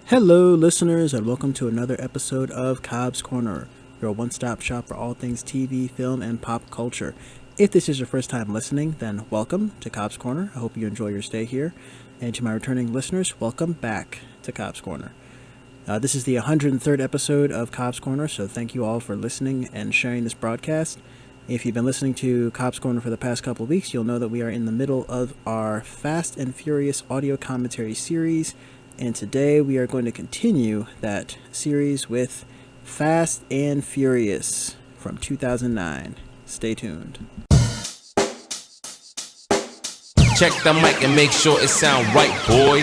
Hello, listeners, and welcome to another episode of Cobbs Corner, your one-stop shop for all things TV, film, and pop culture. If this is your first time listening, then welcome to Cobbs Corner. I hope you enjoy your stay here. And to my returning listeners, welcome back to Cobbs Corner. This is the 103rd episode of Cobbs Corner, so thank you all for listening and sharing this broadcast. If you've been listening to Cobbs Corner for the past couple of weeks, you'll know that we are in the middle of our Fast and Furious audio commentary series. And today we are going to continue that series with Fast and Furious from 2009. Stay tuned. Check the mic and make sure it sound right, boys.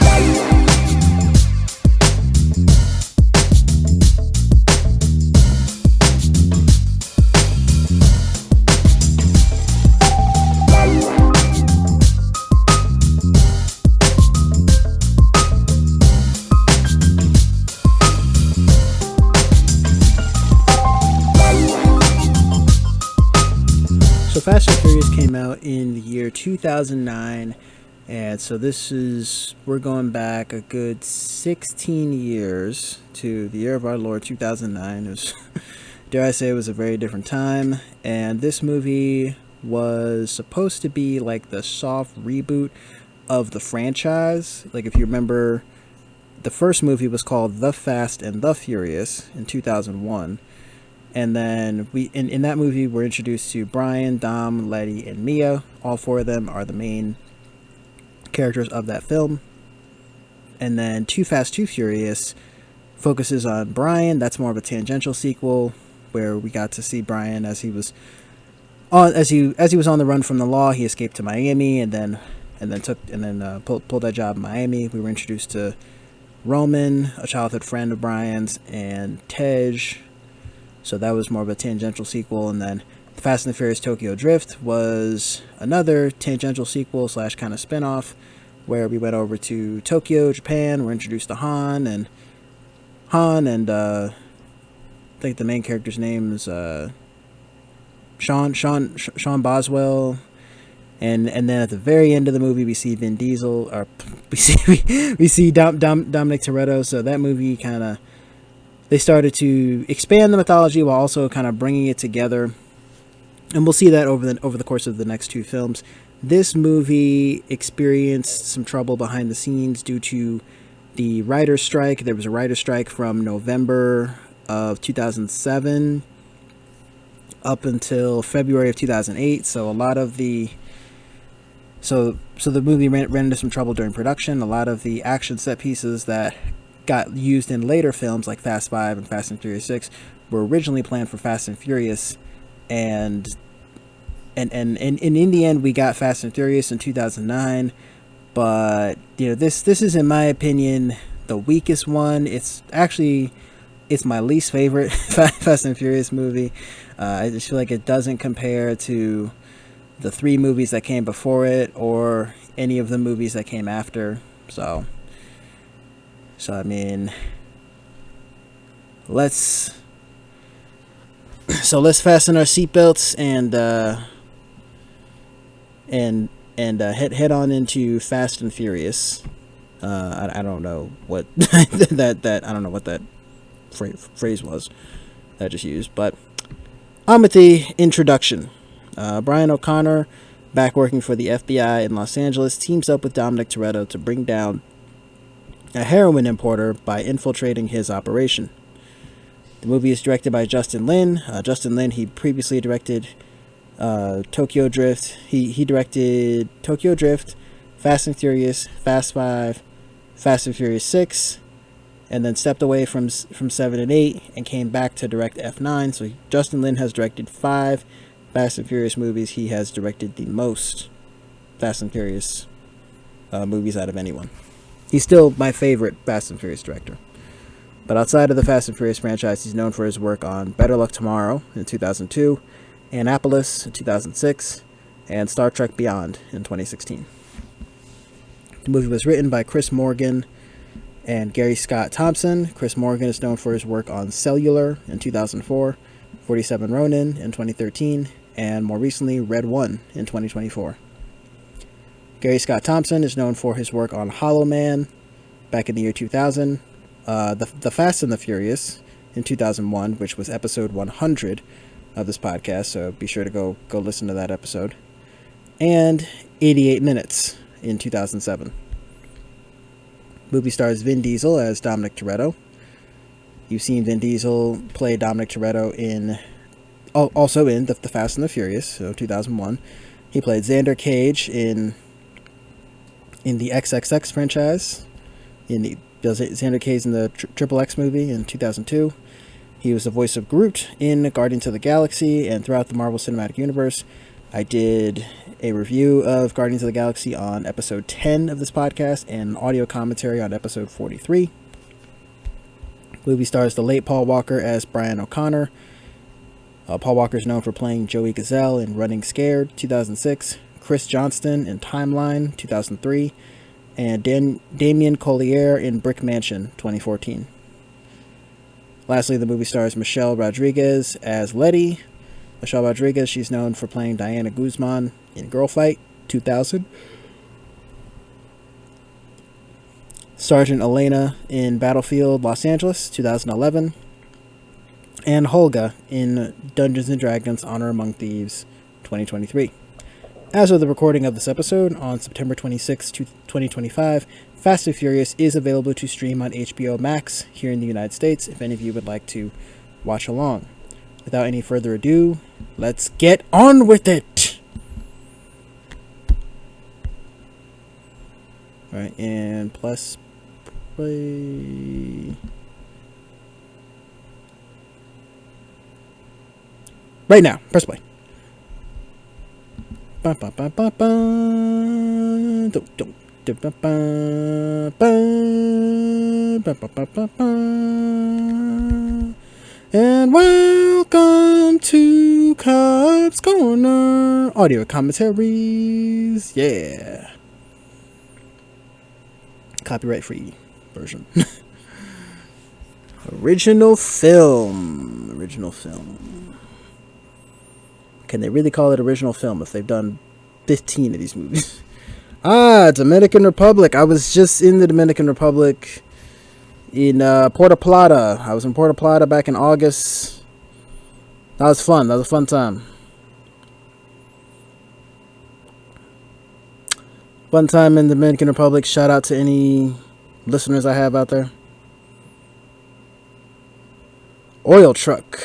Fast and Furious came out in the year 2009, and so we're going back a good 16 years to the year of our Lord 2009. It was, dare I say, it was a very different time, and this movie was supposed to be like the soft reboot of the franchise. Like, if you remember, the first movie was called The Fast and the Furious in 2001. And then in that movie, we're introduced to Brian, Dom, Letty, and Mia. All four of them are the main characters of that film. And then Too Fast, Too Furious focuses on Brian. That's more of a tangential sequel where we got to see Brian as he was on the run from the law. He escaped to Miami and then pulled that job in Miami. We were introduced to Roman, a childhood friend of Brian's, and Tej. So that was more of a tangential sequel. And then Fast and the Furious Tokyo Drift was another tangential sequel / kind of spinoff where we went over to Tokyo, Japan. We're introduced to Han and I think the main character's name is Sean Boswell. And then at the very end of the movie, we see Vin Diesel, or we see Dominic Toretto. So that movie they started to expand the mythology while also kind of bringing it together. And we'll see that over the course of the next two films. This movie experienced some trouble behind the scenes due to the writer's strike. There was a writer's strike from November of 2007 up until February of 2008. So a lot of the the movie ran into some trouble during production. A lot of the action set pieces that got used in later films like Fast 5 and Fast and Furious 6 were originally planned for Fast and Furious, and in the end we got Fast and Furious in 2009. But this is, in my opinion, the weakest one. It's my least favorite Fast and Furious movie. I just feel like it doesn't compare to the three movies that came before it or any of the movies that came after. So I mean, let's fasten our seatbelts and head on into Fast and Furious. I don't know what that I don't know what that phrase was that I just used, but on with the introduction. Brian O'Connor, back working for the FBI in Los Angeles, teams up with Dominic Toretto to bring down a heroin importer by infiltrating his operation. The movie is directed by Justin Lin. Justin Lin, he previously directed Tokyo Drift. He directed Tokyo Drift, Fast and Furious, Fast 5, Fast and Furious 6, and then stepped away from 7 and 8 and came back to direct F9. So Justin Lin has directed 5 Fast and Furious movies. He has directed the most Fast and Furious movies out of anyone. He's still my favorite Fast and Furious director. But outside of the Fast and Furious franchise, he's known for his work on Better Luck Tomorrow in 2002, Annapolis in 2006, and Star Trek Beyond in 2016. The movie was written by Chris Morgan and Gary Scott Thompson. Chris Morgan is known for his work on Cellular in 2004, 47 Ronin in 2013, and more recently Red 1 in 2024. Gary Scott Thompson is known for his work on Hollow Man back in the year 2000, the Fast and the Furious in 2001, which was episode 100 of this podcast, so be sure to go listen to that episode. And 88 Minutes in 2007. Movie stars Vin Diesel as Dominic Toretto. You've seen Vin Diesel play Dominic Toretto also in the Fast and the Furious, so 2001. He played Xander Cage in the XXX franchise. Does Xander Cage in the Triple X movie in 2002. He was the voice of Groot in Guardians of the Galaxy and throughout the Marvel Cinematic Universe. I did a review of Guardians of the Galaxy on episode 10 of this podcast and an audio commentary on episode 43. Movie stars the late Paul Walker as Brian O'Connor. Paul Walker is known for playing Joey Gazelle in Running Scared, 2006. Chris Johnston in Timeline, 2003. And Damien Collier in Brick Mansion, 2014. Lastly, the movie stars Michelle Rodriguez as Letty. Michelle Rodriguez, she's known for playing Diana Guzman in Girl Fight, 2000. Sergeant Elena in Battlefield Los Angeles, 2011. And Holga in Dungeons & Dragons Honor Among Thieves, 2023. As of the recording of this episode, on September 26, 2025, Fast and Furious is available to stream on HBO Max here in the United States, if any of you would like to watch along. Without any further ado, let's get on with it! Alright, and plus play. Right now, press play. And welcome to Cobbs Corner audio commentaries. Yeah. Copyright free version. Original film. Can they really call it original film if they've done 15 of these movies? Dominican Republic. I was just in the Dominican Republic in Puerto Plata. I was in Puerto Plata back in August. That was fun. That was a fun time. Fun time in the Dominican Republic. Shout out to any listeners I have out there. Oil truck.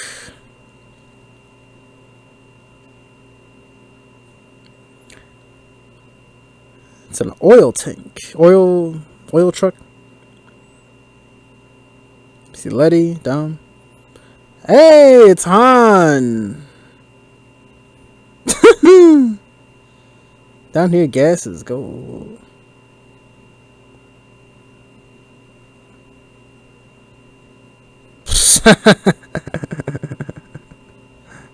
It's an oil tank. Oil truck. See Letty down. Hey, it's Han. Down here, gas is gold.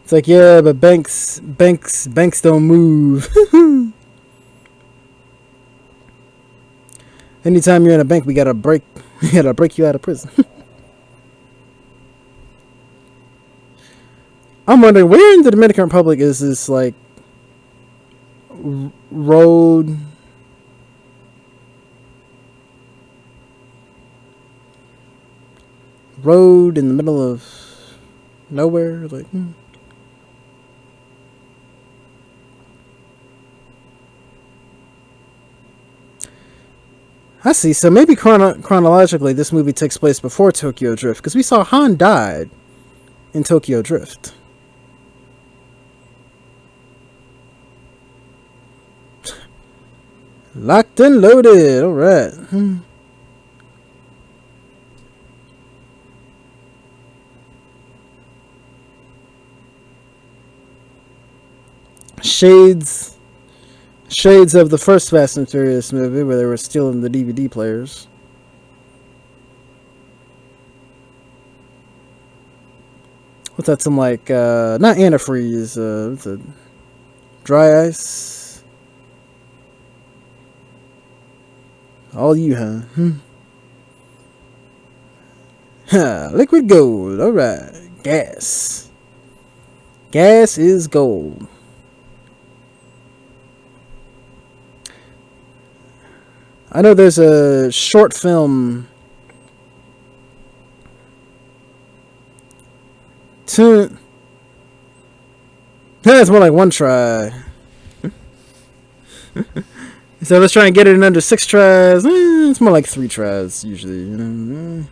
It's like, yeah, but banks don't move. Anytime you're in a bank, we gotta break you out of prison. I'm wondering, where in the Dominican Republic is this, like, road in the middle of nowhere? Like, I see. So maybe chronologically, this movie takes place before Tokyo Drift, because we saw Han died in Tokyo Drift. Locked and loaded. All right. Shades of the first Fast and Furious movie where they were stealing the DVD players. What's that? Some like not antifreeze. What's it? Dry ice. All you, huh? Liquid gold. All right. Gas. Gas is gold. I know there's a short film That's more like one try. So let's try and get it in under 6 tries. It's more like 3 tries usually, you know.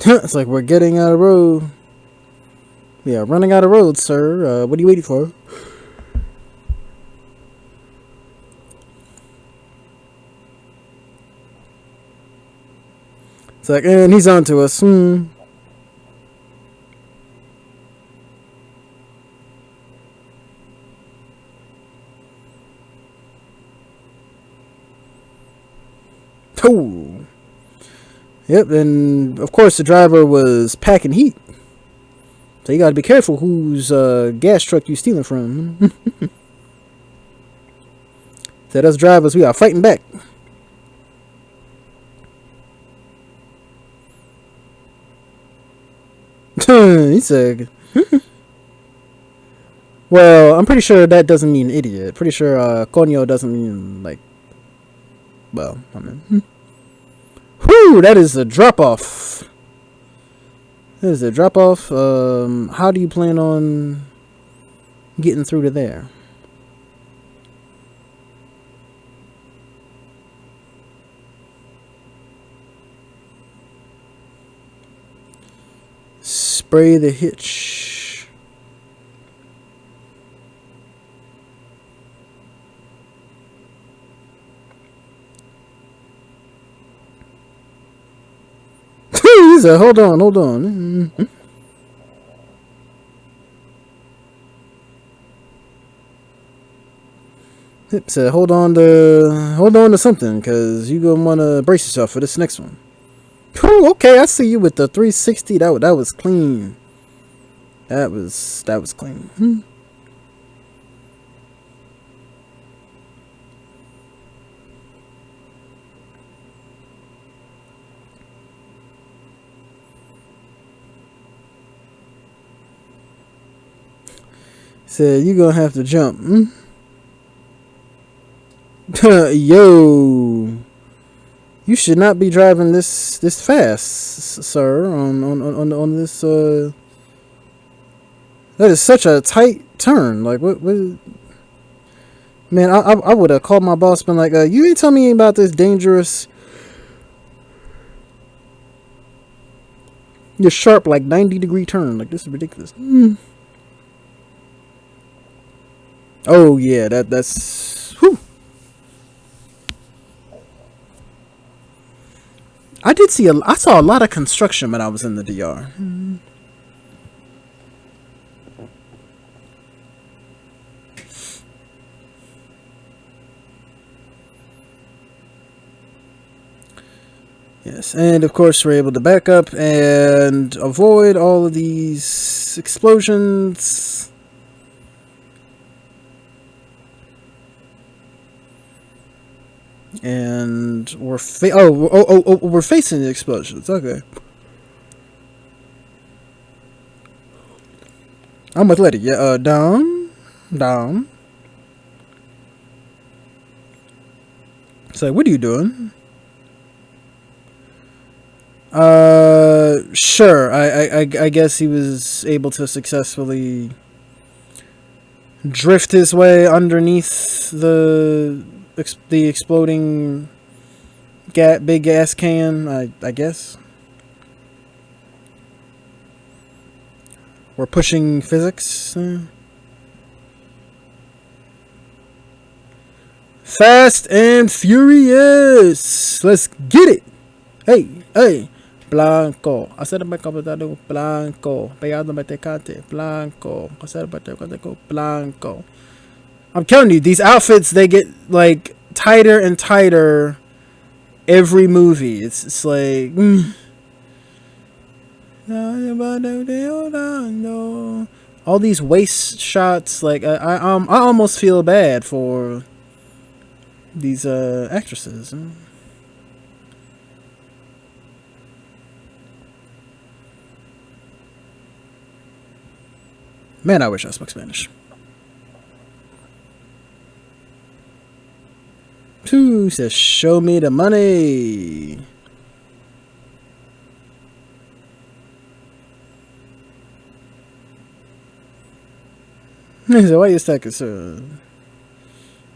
It's like we're getting out of road. We are running out of road, sir. What are you waiting for? It's like, and he's on to us. Oh. Yep, and of course the driver was packing heat. So you gotta be careful whose gas truck you stealing from. So us drivers, we are fighting back. He said, well, I'm pretty sure that doesn't mean idiot. Pretty sure coño doesn't mean like, well, I mean, whew, that is a drop off. That is a drop off. How do you plan on getting through to there? Spray the hitch. He said, hold on. He said, hold on to something, cause you gonna wanna brace yourself for this next one. Whew, okay, I see you with the 360. That was clean. That was clean. Said you gonna have to jump. Yo. You should not be driving this fast, sir. On this that is such a tight turn. Like what man, I would have called my boss, been like, you ain't tell me about this dangerous, your sharp like 90-degree turn. Like this is ridiculous. Oh yeah, that's whew. I saw a lot of construction when I was in the DR. Yes, and of course we're able to back up and avoid all of these explosions. And we're we're facing the explosions. Okay. I'm with Letty. Yeah, down. So, what are you doing? Sure. I guess he was able to successfully drift his way underneath the exploding big gas can, I guess. We're pushing physics. Fast and Furious. Let's get it. Hey. Blanco. Blanco. Blanco. I'm telling you, these outfits, they get like tighter and tighter every movie. It's like all these waist shots. Like I almost feel bad for these actresses. Man, I wish I spoke Spanish. He says, show me the money. He said, why you stack it so?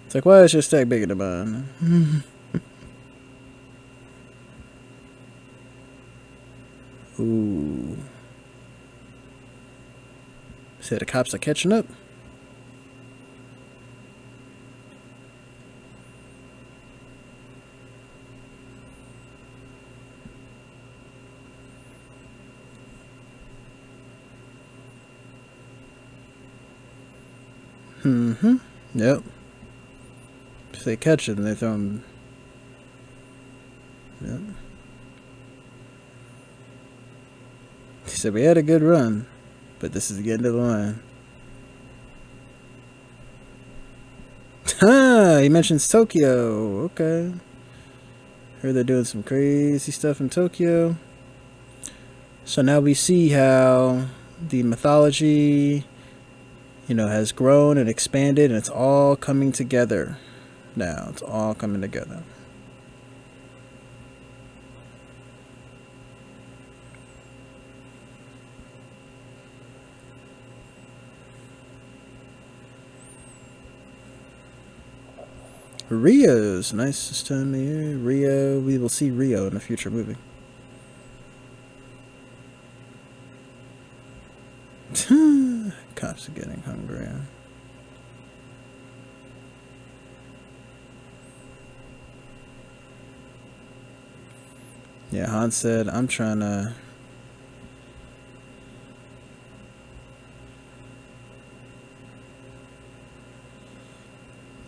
It's like, why is your stack bigger than mine? Ooh. Said the cops are catching up. Yep. If they catch it, they throw them. Yep. He said, we had a good run, but this is the end of the line. He mentions Tokyo. Okay. Heard they're doing some crazy stuff in Tokyo. So now we see how the mythology, has grown and expanded, and it's all coming together. Now it's all coming together. Rio's nice this time of year. Rio, we will see Rio in a future movie. Cops are getting hungry. Yeah, Han said, I'm trying to...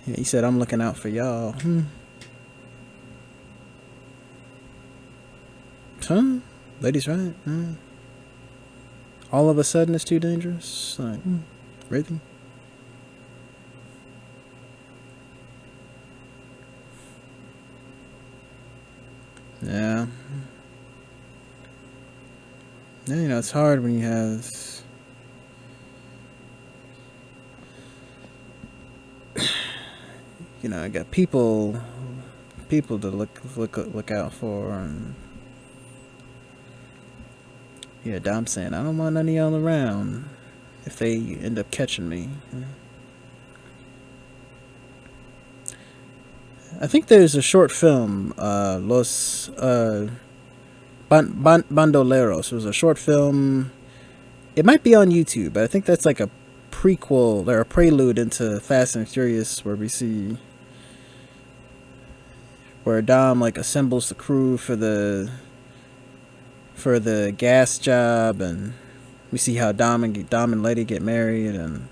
Yeah, he said, I'm looking out for y'all. Huh? Lady's right. All of a sudden it's too dangerous. Like, really? Yeah. Yeah, it's hard when you have... I got people to look out for, and yeah, Dom saying I don't want none of y'all around if they end up catching me. I think there's a short film, Los Bandoleros. It was a short film. It might be on YouTube, but I think that's like a prequel or a prelude into Fast and Furious, where we see where Dom like assembles the crew for the gas job, and we see how Dom and Letty get married, and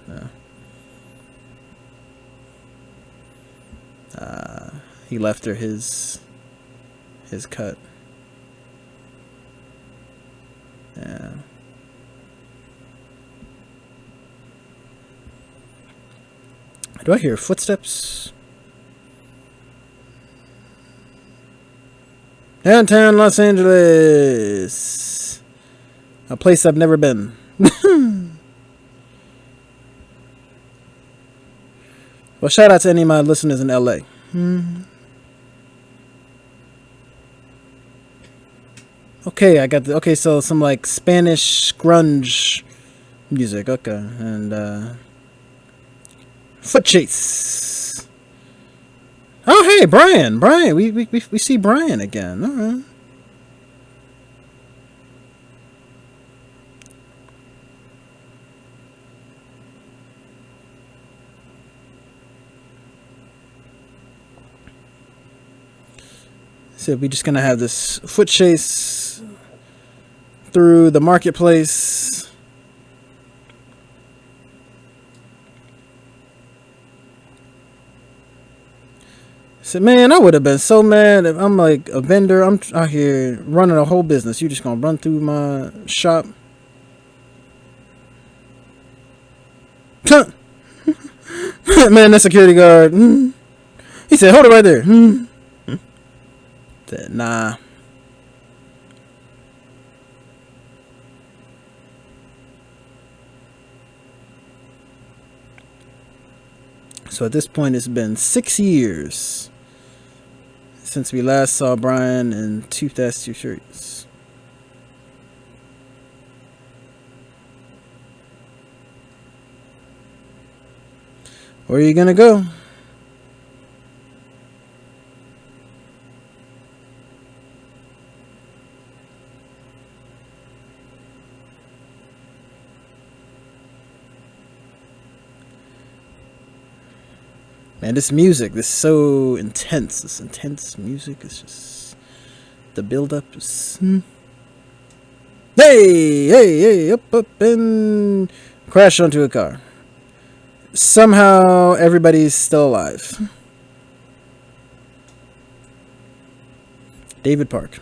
he left her his cut. Yeah. Do I hear footsteps? Downtown Los Angeles. A place I've never been. Well, shout out to any of my listeners in LA. Okay, so some like Spanish grunge music. Okay. And Foot Chase. Oh, hey, Brian, we see Brian again. All right. So we're just gonna have this foot chase through the marketplace. Said, man, I would have been so mad if I'm like a vendor. I'm out here running a whole business. You just gonna run through my shop? Man, that security guard. He said, hold it right there. Said, nah. So at this point, it's been 6 years since we last saw Brian in Too Fast, Too Furious. Where are you gonna go? Man, this music, this is so intense. This intense music is just... The build-up is... Hey, up, and... Crash onto a car. Somehow, everybody's still alive. David Park.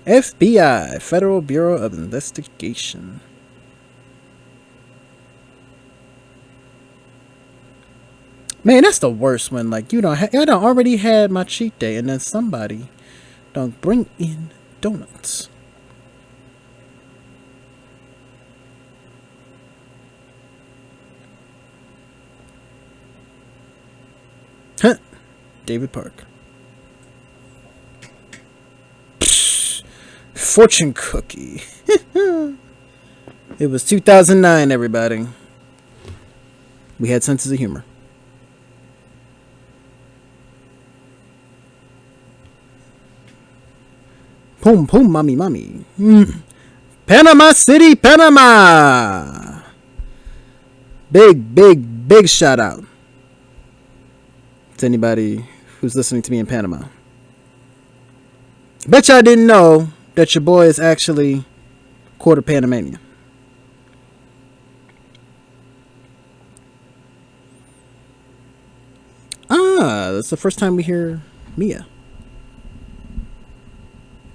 FBI, Federal Bureau of Investigation. Man, that's the worst when, like, I done already had my cheat day, and then somebody don't bring in donuts. Huh. David Park. Psh, fortune cookie. It was 2009, everybody. We had senses of humor. Boom, boom, mommy, mommy. Panama City, Panama. Big shout out to anybody who's listening to me in Panama. Bet y'all didn't know that your boy is actually quarter Panamanian. That's the first time we hear Mia.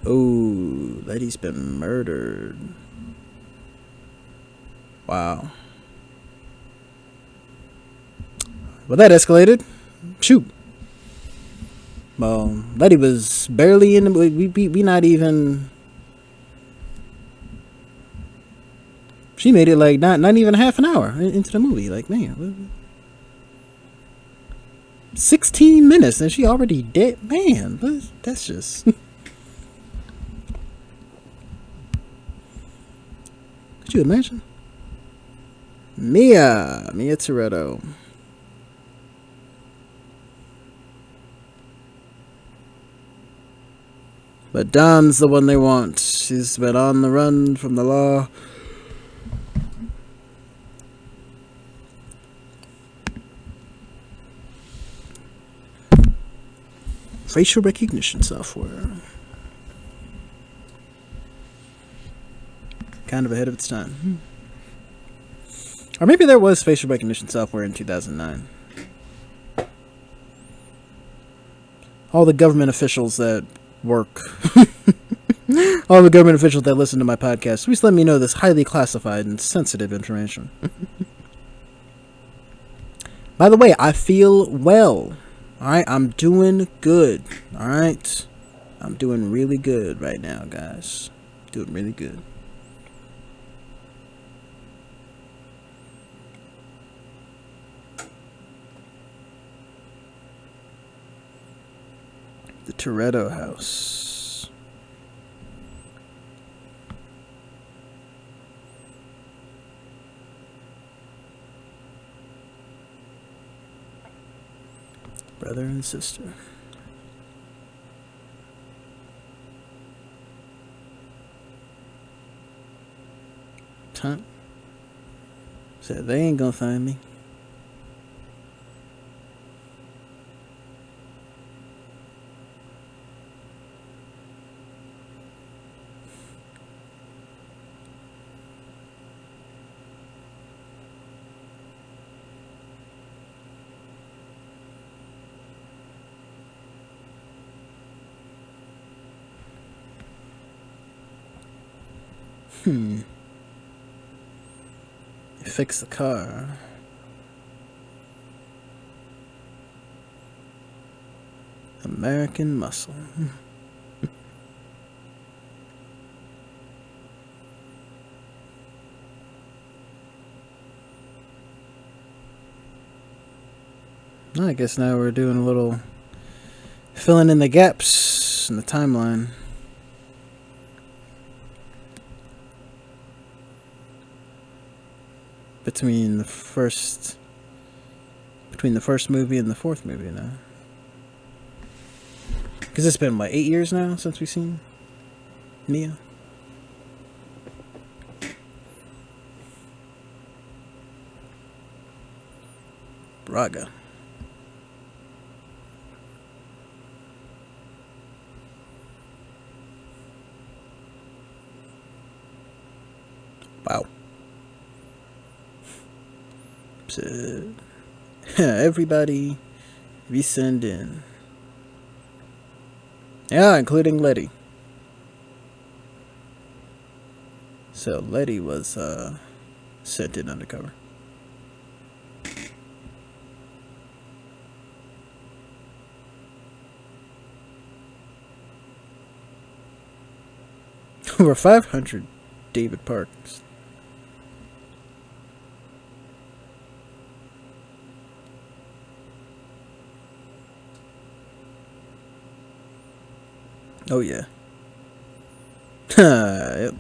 Oh, Letty's been murdered. Wow. Well, that escalated. Shoot. Well, Letty was barely in the... We not even... She made it like not even half an hour into the movie. Like, man. 16 minutes and she already dead. Man, that's just... Could you imagine? Mia Toretto. But Don's the one they want. She's been on the run from the law. Facial recognition software. Kind of ahead of its time. Or maybe there was facial recognition software in 2009. All the government officials that work, all the government officials that listen to my podcast, please let me know this highly classified and sensitive information. By the way, I feel well. Alright, I'm doing good. Alright? I'm doing really good right now, guys. Doing really good. The Toretto house. Brother and sister. Time. Said they ain't gonna find me. Fix the car. American Muscle. I guess now we're doing a little filling in the gaps in the timeline. Between the first movie and the fourth movie now. Because it's been, what, 8 years now since we've seen Mia? Braga. Wow. So, everybody, we send in. Yeah, including Letty. So Letty was sent in undercover. Over 500 David Parks. Oh yeah. Yep.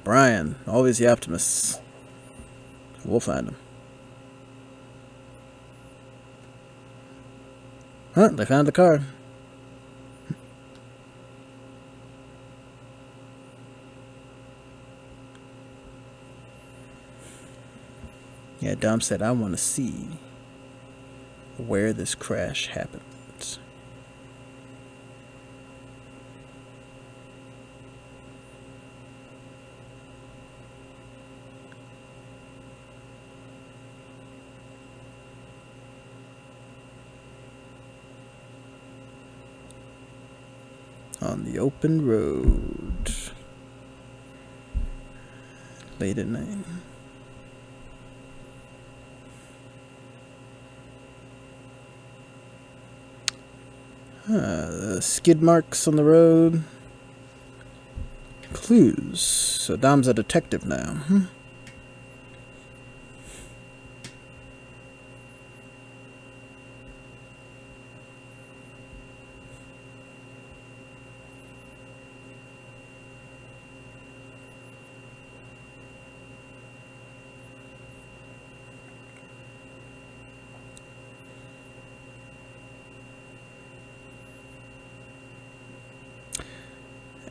Brian, always the optimist. We'll find him. Huh, they found the car. Yeah, Dom said, I want to see where this crash happened. On the open road. Late at night. The skid marks on the road. Clues. So Dom's a detective now.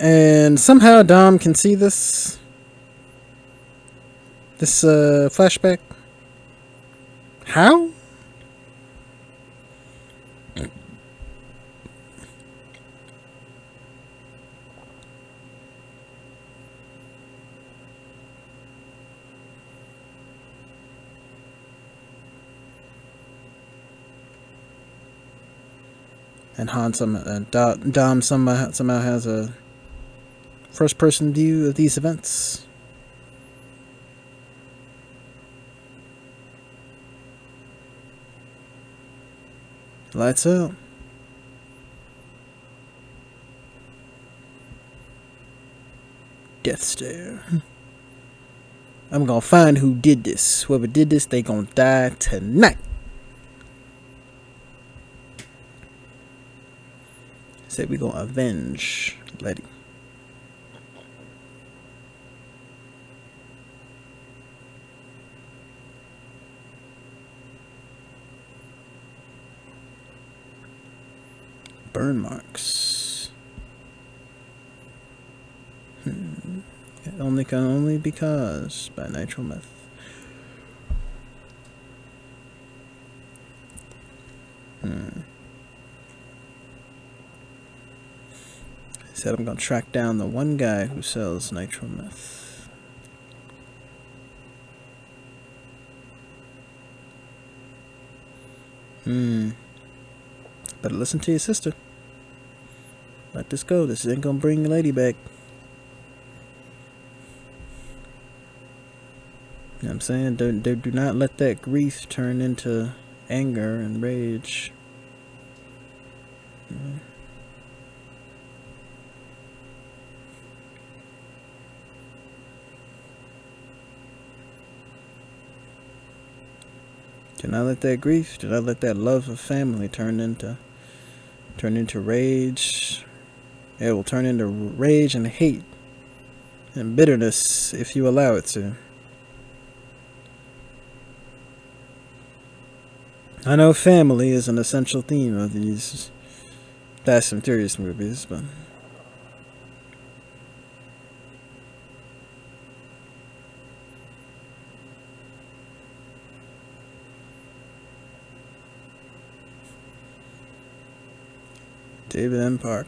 And somehow Dom can see this flashback. How? And Dom somehow has a first-person view of these events. Lights out. Death stare. I'm gonna find who did this. Whoever did this, they gonna die tonight. Said we gonna avenge Letty. Burn marks. Only because by nitro meth. He said I'm gonna track down the one guy who sells nitro meth. Better listen to your sister. Let this go. This ain't gonna bring the lady back. You know what I'm saying? Do not let that grief turn into anger and rage. Do not let that grief, do not let that love of family turn into rage. It will turn into rage and hate and bitterness if you allow it to. I know family is an essential theme of these Fast and Furious movies, but David M. Park.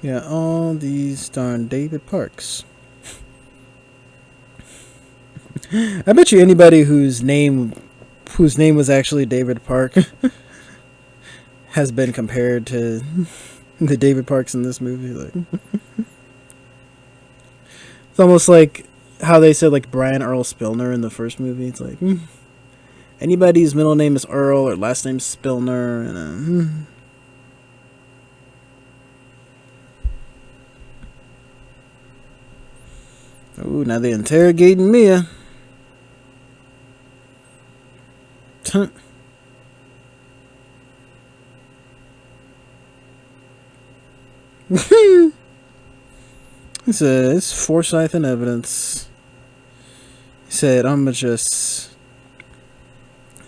Yeah, all these darn David Parks. I bet you anybody whose name was actually David Park has been compared to the David Parks in this movie. Like, it's almost like how they said like Brian Earl Spillner in the first movie. It's like anybody whose middle name is Earl or last name is Spillner, and ooh, now they're interrogating Mia. He said, it's foresight and evidence. He said, I'ma just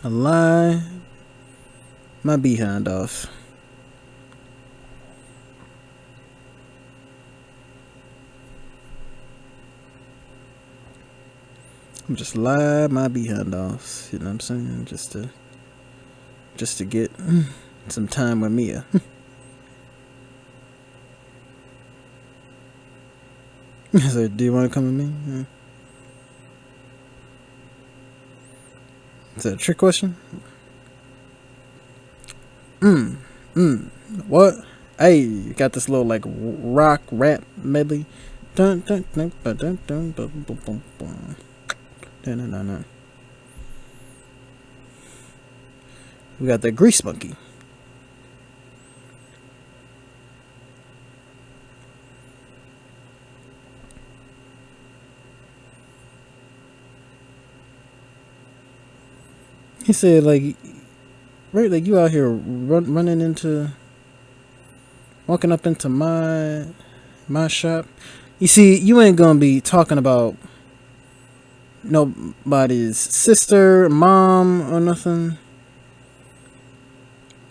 lie my behind off. I'm just lie my behind off. You know what I'm saying? Just to get some time with Mia. I said, do you want to come with me? Yeah. Is that a trick question? What? Hey, you got this little like rock rap medley. Dun dun dun dun dun dun dun dun dun. No. We got the grease monkey. He said, like, right, like you out here running into, walking up into my shop. You see, you ain't gonna be talking about nobody's sister, mom, or nothing.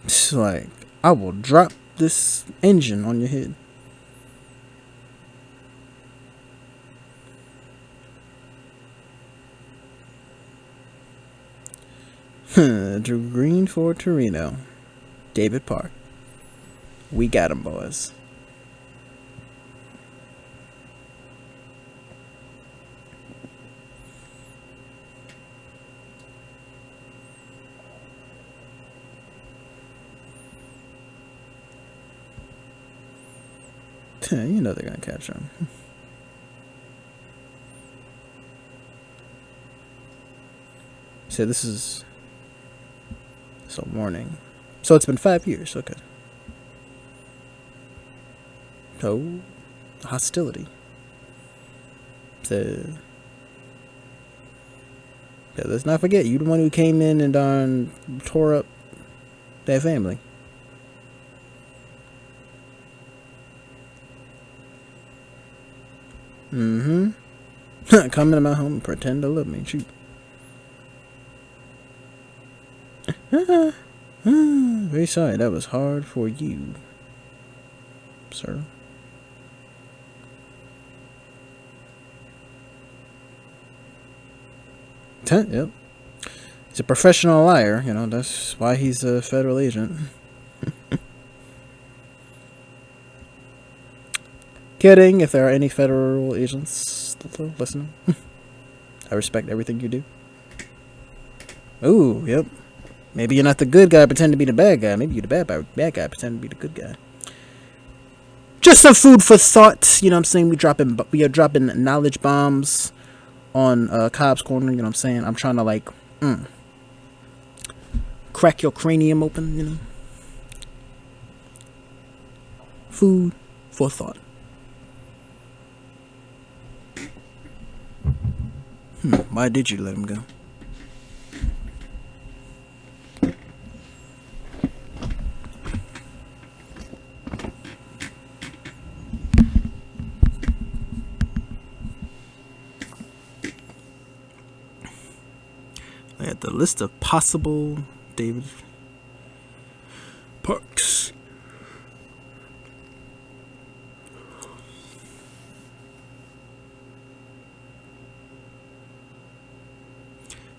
It's like, I will drop this engine on your head. Drew Green for Torino. David Park. We got him, boys. You know they're gonna catch him. So this is a warning. So it's been 5 years. Okay. So hostility. So yeah, let's not forget, you the one who came in and tore up that family. Come into my home and pretend to love me. Shoot. Very sorry, that was hard for you, sir. Yep. He's a professional liar, you know, that's why he's a federal agent. Kidding, if there are any federal agents listening. I respect everything you do. Ooh, yep. Maybe you're not the good guy, pretend to be the bad guy. Maybe you're the bad guy, pretend to be the good guy. Just some food for thought, you know what I'm saying? We are dropping knowledge bombs on Cobbs Corner, you know what I'm saying? I'm trying to like crack your cranium open, you know. Food for thought. Why did you let him go? I had the list of possible David Parks.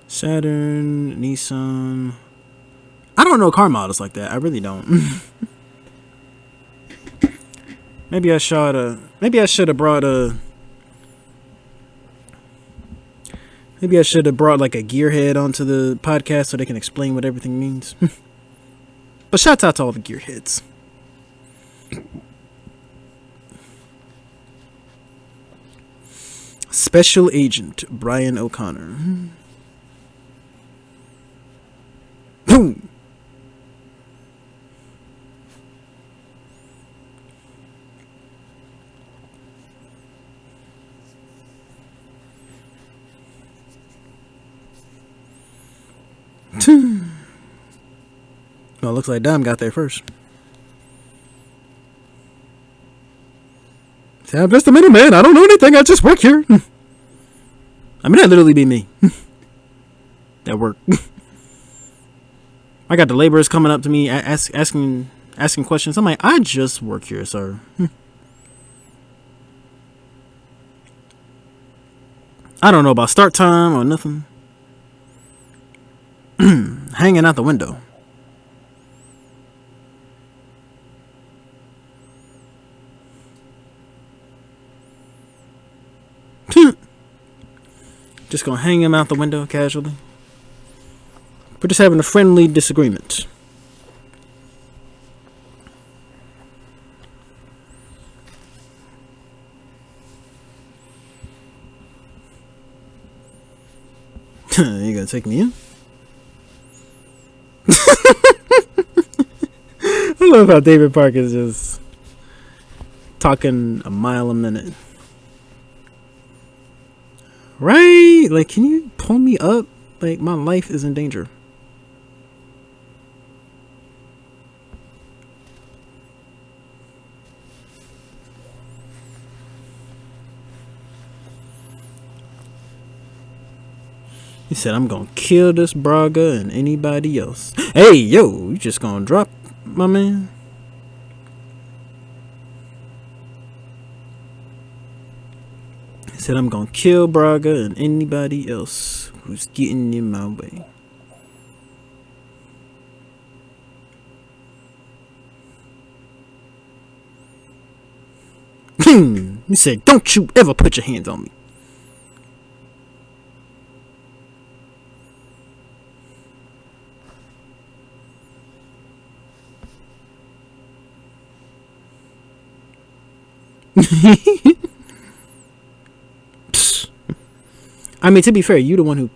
Saturn, Nissan. I don't know car models like that. I really don't. Maybe I should have brought a. Maybe I should have brought like a gearhead onto the podcast so they can explain what everything means. But shout out to all the gearheads. Special Agent Brian O'Connor. Boom. Well, looks like Dom got there first. See, I'm just a middleman. I don't know anything. I just work here. I mean, that literally be me. At work. I got the laborers coming up to me asking questions. I'm like, I just work here, sir. I don't know about start time or nothing. Hanging out the window. Just gonna hang him out the window casually. We're just having a friendly disagreement. You gonna take me in? I love how David Park is just talking a mile a minute. Right? Like, can you pull me up? Like, my life is in danger. He said, I'm gonna kill this Braga and anybody else. Hey, yo, you just gonna drop, my man? He said, I'm gonna kill Braga and anybody else who's getting in my way. He said, don't you ever put your hands on me. I mean, to be fair, you the one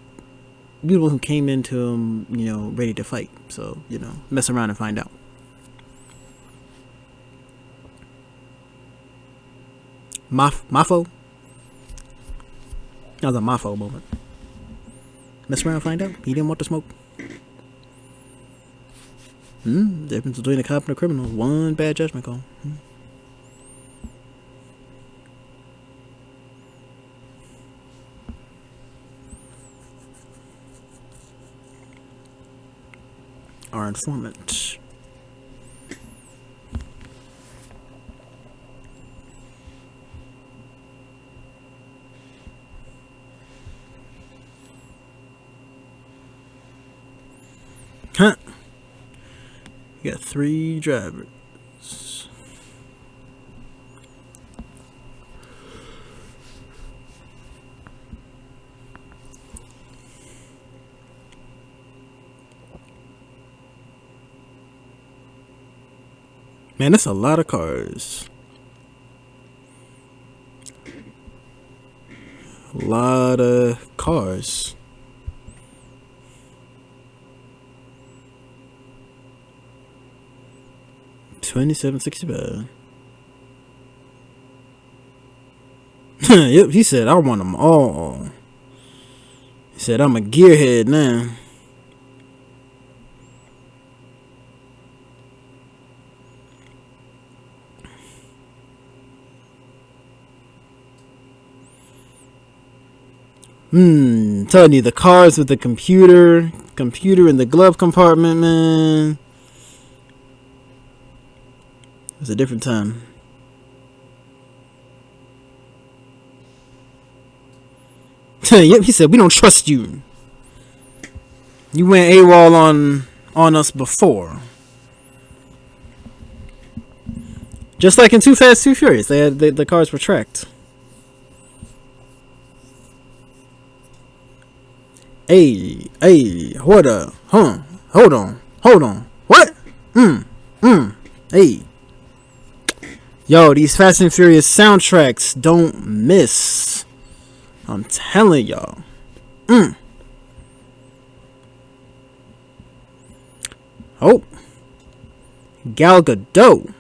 who came into him, ready to fight. So, mess around and find out. Mafo? That was a Mafo moment. Mess around and find out. He didn't want to smoke. Difference between a cop and a criminal. One bad judgment call. Our informant. Huh. You got 3 drivers. Man, that's a lot of cars. A lot of cars. $27.65. Yep, he said I want them all. Said I'm a gearhead now. Telling you, the cars with the computer in the glove compartment, man. It was a different time. Yep, he said, we don't trust you. You went AWOL on us before. Just like in Too Fast, Too Furious, the cars were tracked. Hey, what up? Hold on. What? Hey. Yo, these Fast and Furious soundtracks don't miss. I'm telling y'all. Oh. Gal Gadot.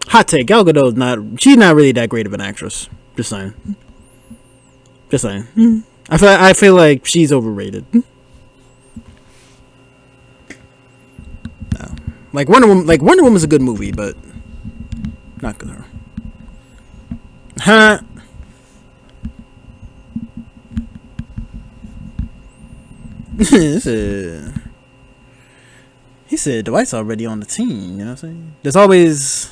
Hot take, Gal Gadot's she's not really that great of an actress. Just saying. I feel like she's overrated. No. Like Wonder Woman's a good movie, but not good. Huh? He said Dwight's already on the team, you know what I'm saying? There's always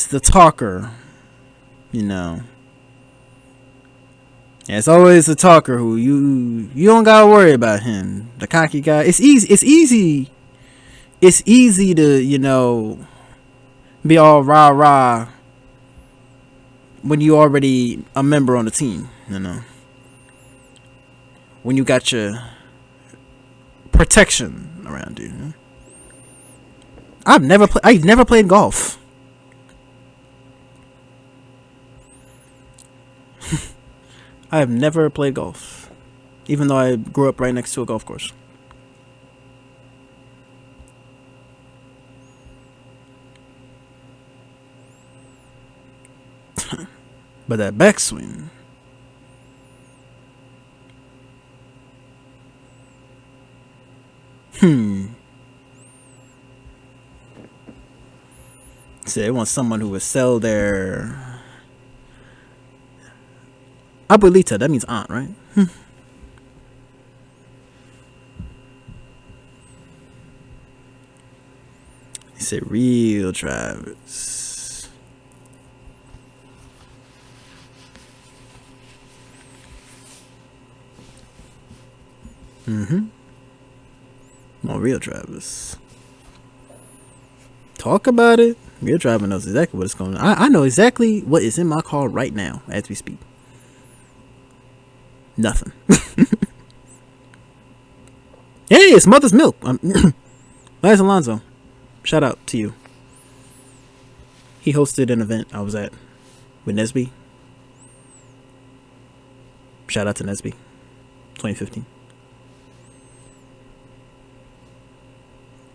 the talker, you know. Yeah, it's always the talker who you don't gotta worry about him. The cocky guy. It's easy to, you know, be all rah when you already a member on the team, you know. When you got your protection around you. You know? I've never played golf. I have never played golf, even though I grew up right next to a golf course. But that backswing. So they want someone who would sell their abuelita. That means aunt, right? He said real drivers. More real drivers. Talk about it. Real driver knows exactly what is going on. I know exactly what is in my car right now as we speak. Nothing. Hey, it's Mother's Milk. Lance Alonso. Shout out to you. He hosted an event I was at with Nesby. Shout out to Nesby. 2015.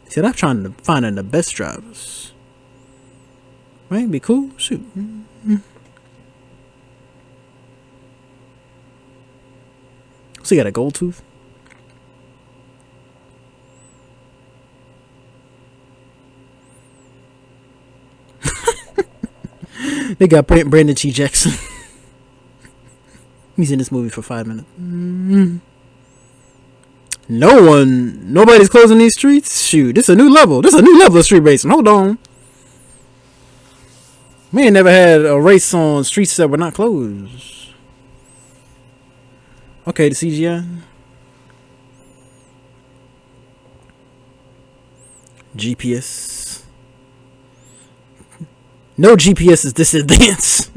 He said, I'm trying to find the best drivers. Right? Be cool? Shoot. So you got a gold tooth? They got Brandon T. Jackson. He's in this movie for 5 minutes. Nobody's closing these streets. Shoot, this is a new level. This is a new level of street racing. Hold on. We ain't never had a race on streets that were not closed. Okay, the CGI. GPS. No GPS is this advanced.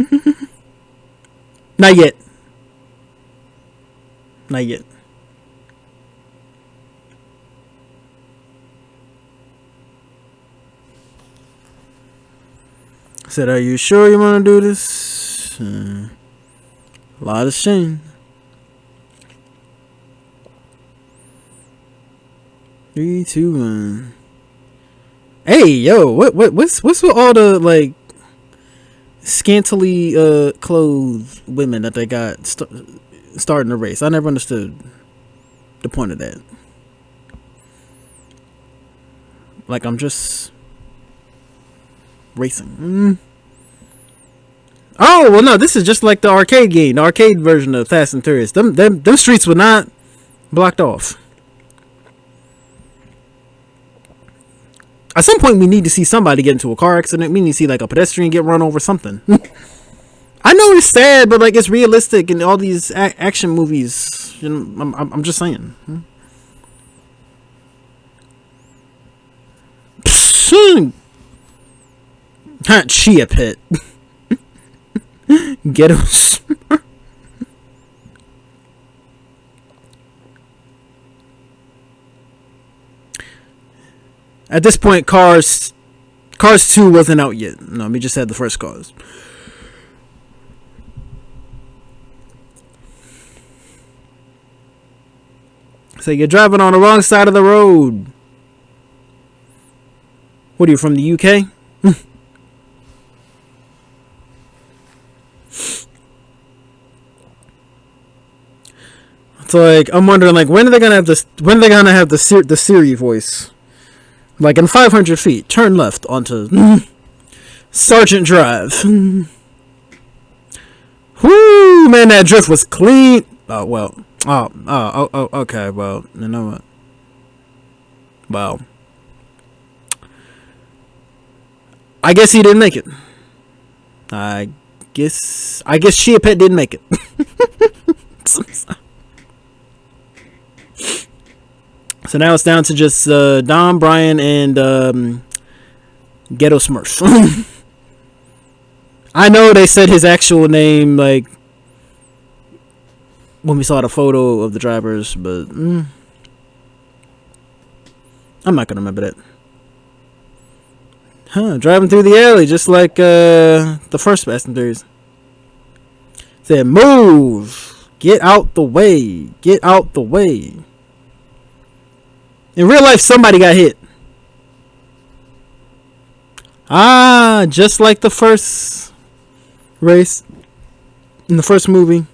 Not yet. Not yet. Said, are you sure you want to do this? A lot of shame. 3, 2, 1. Hey, yo, what's with all the, like, scantily clothed women that they got starting the race. I never understood the point of that. Like, I'm just racing. Oh, well, no, this is just like the arcade game, the arcade version of Fast and Furious. Them streets were not blocked off. At some point, we need to see somebody get into a car accident. We need to see, like, a pedestrian get run over, something. I know it's sad, but, like, it's realistic in all these action movies. You know, I'm just saying. Chia pit. Ghetto. At this point, Cars 2 wasn't out yet. No, we just had the first Cars. So you're driving on the wrong side of the road. What are you, from the UK? It's like, I'm wondering, like, when are they gonna have this? When are they gonna have the Siri voice? Like, in 500 feet, turn left onto Sergeant Drive. Whoo, man, that drift was clean. Oh well. Oh, okay. Well, you know what? Well, I guess he didn't make it. I guess Chia Pet didn't make it. So now it's down to just Dom, Brian, and Ghetto Smurf. I know they said his actual name, like, when we saw the photo of the drivers, but I'm not gonna remember that. Driving through the alley, just like the first Fast and Furious. Said, move! Get out the way! Get out the way! In real life, somebody got hit. Just like the first race. In the first movie.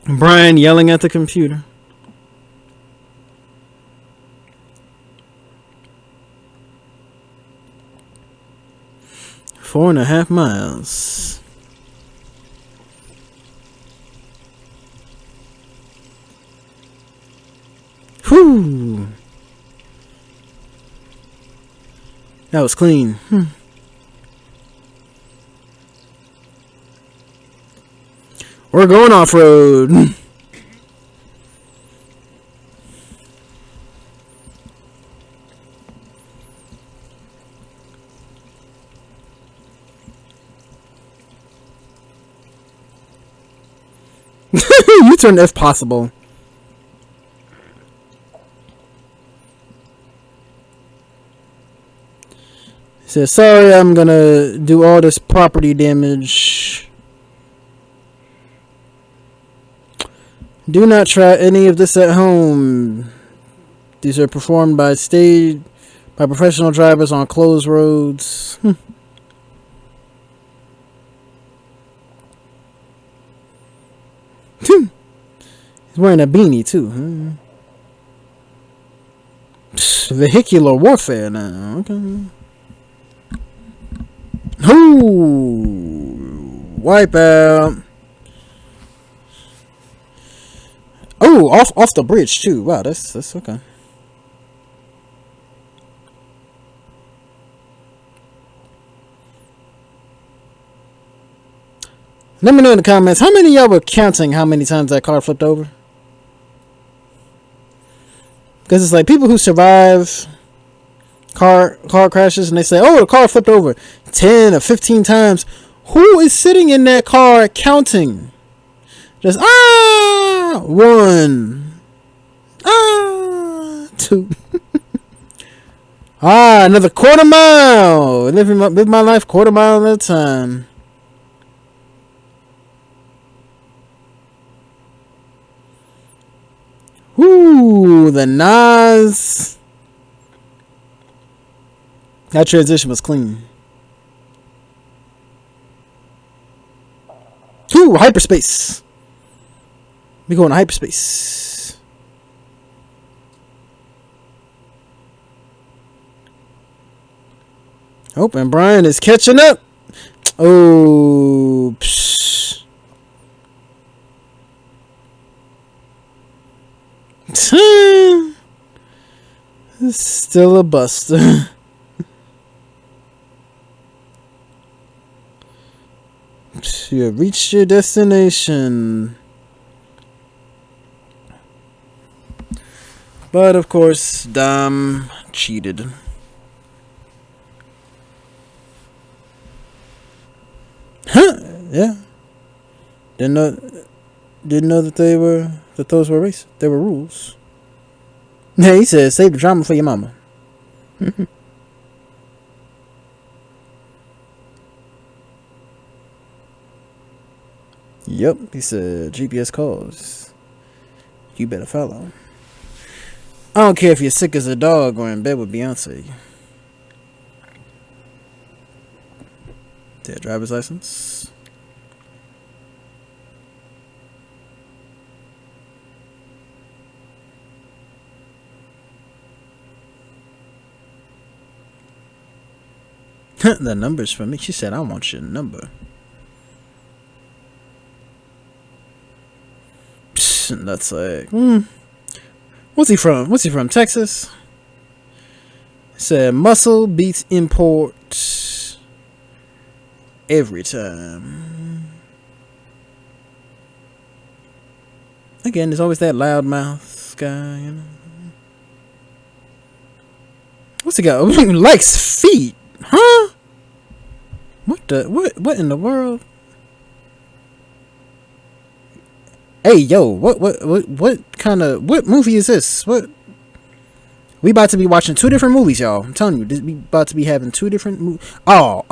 Brian yelling at the computer. Four and a half miles. Whew. That was clean. We're going off-road. You turn if possible. He says, sorry, I'm gonna do all this property damage. Do not try any of this at home. These are performed by professional drivers on closed roads. He's wearing a beanie too. Vehicular warfare now. Okay. Ooh, wipe out. Oh, off the bridge too. Wow, that's okay. Let me know in the comments how many of y'all were counting how many times that car flipped over. Because it's like people who survive car crashes and they say, oh, the car flipped over 10 or 15 times. Who is sitting in that car counting? Just 1, 2. Another quarter mile. Live my life quarter mile at a time. Ooh, the Nas. That transition was clean. Ooh, hyperspace. We going to hyperspace. Oh, and Brian is catching up. Oh, psh. Still a bust. You have reached your destination. But of course, Dom cheated. Huh? Yeah. Didn't know that those were race. They were rules. Yeah, he said, save the drama for your mama. Yep, he said GPS calls. You better follow. I don't care if you're sick as a dog or in bed with Beyonce. Their driver's license. The number's for me. She said, I want your number. That's like, what's he from? What's he from? Texas? Said muscle beats import every time. Again, there's always that loudmouth guy, you know. What's he got? Likes feet, huh? What in the world? Hey, yo, what movie is this? What? We about to be watching two different movies, y'all. I'm telling you, we about to be having two different movies. Oh,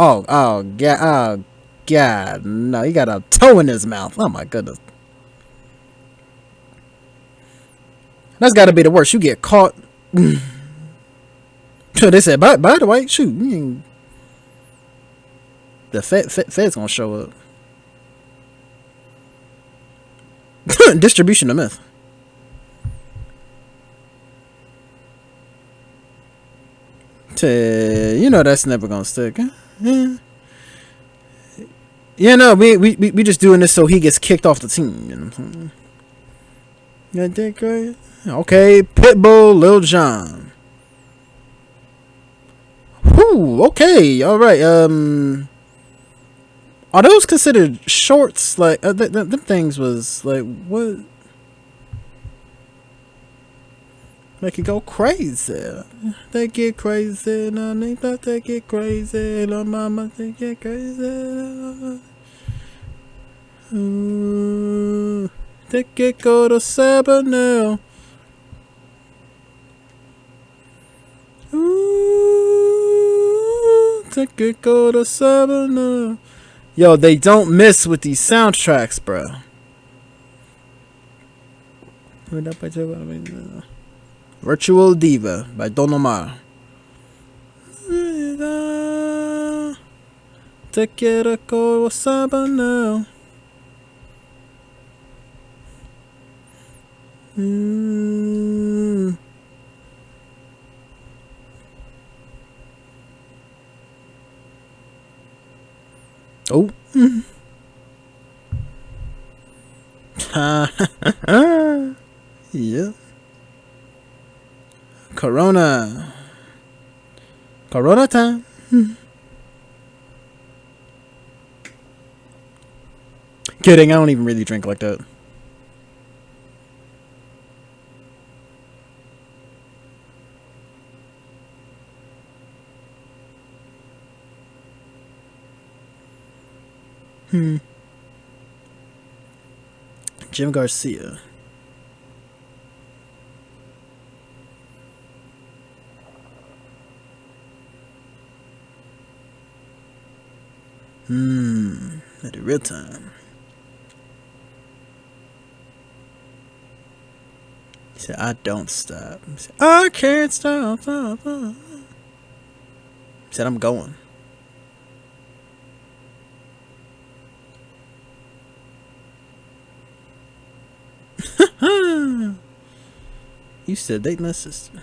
God, no, he got a toe in his mouth. Oh my goodness, that's got to be the worst. You get caught. So they said, by the way, shoot, the Fed's gonna show up. Distribution of meth. You know that's never gonna stick. Yeah. Yeah, no, we just doing this so he gets kicked off the team. You know what I'm saying? Okay, Pitbull, Lil Jon. Whew, okay, all right. Are those considered shorts? Like, them things was like, what? Make it go crazy. They get crazy. No, they thought they get crazy. No, mama, they get crazy. They get go to seven now. They get go to seven now. Yo, they don't miss with these soundtracks, bro. Virtual Diva by Don Omar. Te quiero como sabe now. Oh. Yeah. Corona time. Kidding, I don't even really drink like that. Jim Garcia. At the real time. He said, I don't stop. He said, I can't stop. He said, I'm going. You still dating my sister?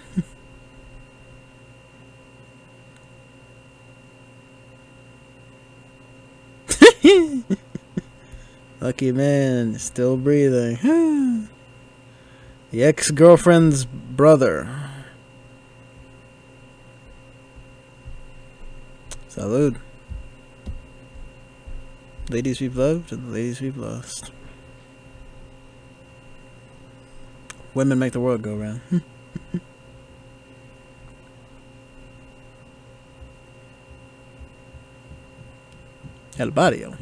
Lucky man, still breathing. The ex-girlfriend's brother. Salud. Ladies we've loved and the ladies we've lost. Women make the world go round. El barrio.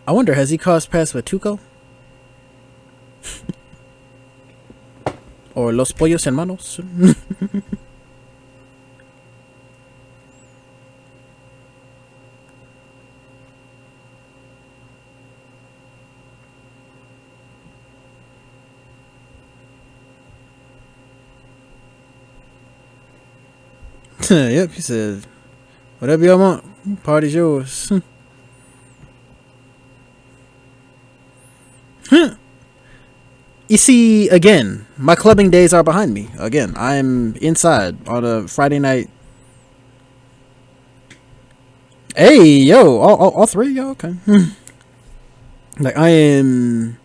I wonder, has he crossed paths with Tuco? Or Los Pollos Hermanos? Yep, he said, whatever y'all want, party's yours. You see, again, my clubbing days are behind me. Again, I'm inside on a Friday night. Hey, yo, all three, yo, okay. Like, I am...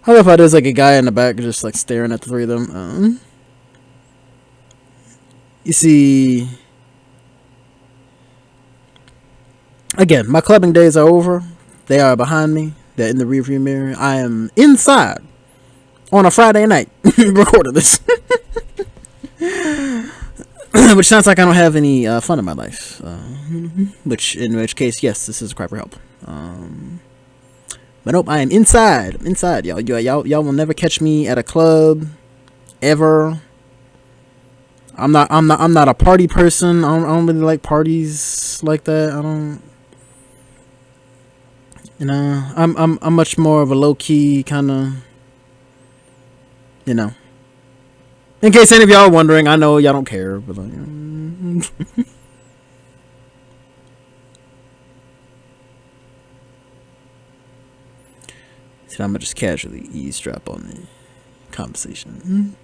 How about if there's like a guy in the back just like staring at the three of them? You see... Again, my clubbing days are over. They are behind me. They're in the rearview mirror. I am inside on a Friday night recording this. Which sounds like I don't have any fun in my life. In which case, yes, this is a cry for help. But nope, I am inside. Inside, y'all. Y'all will never catch me at a club ever. I'm not a party person. I don't really like parties like that. I don't. You know, I'm much more of a low key kind of. You know. In case any of y'all are wondering, I know y'all don't care, but like. So I'm gonna just casually eavesdrop on the conversation.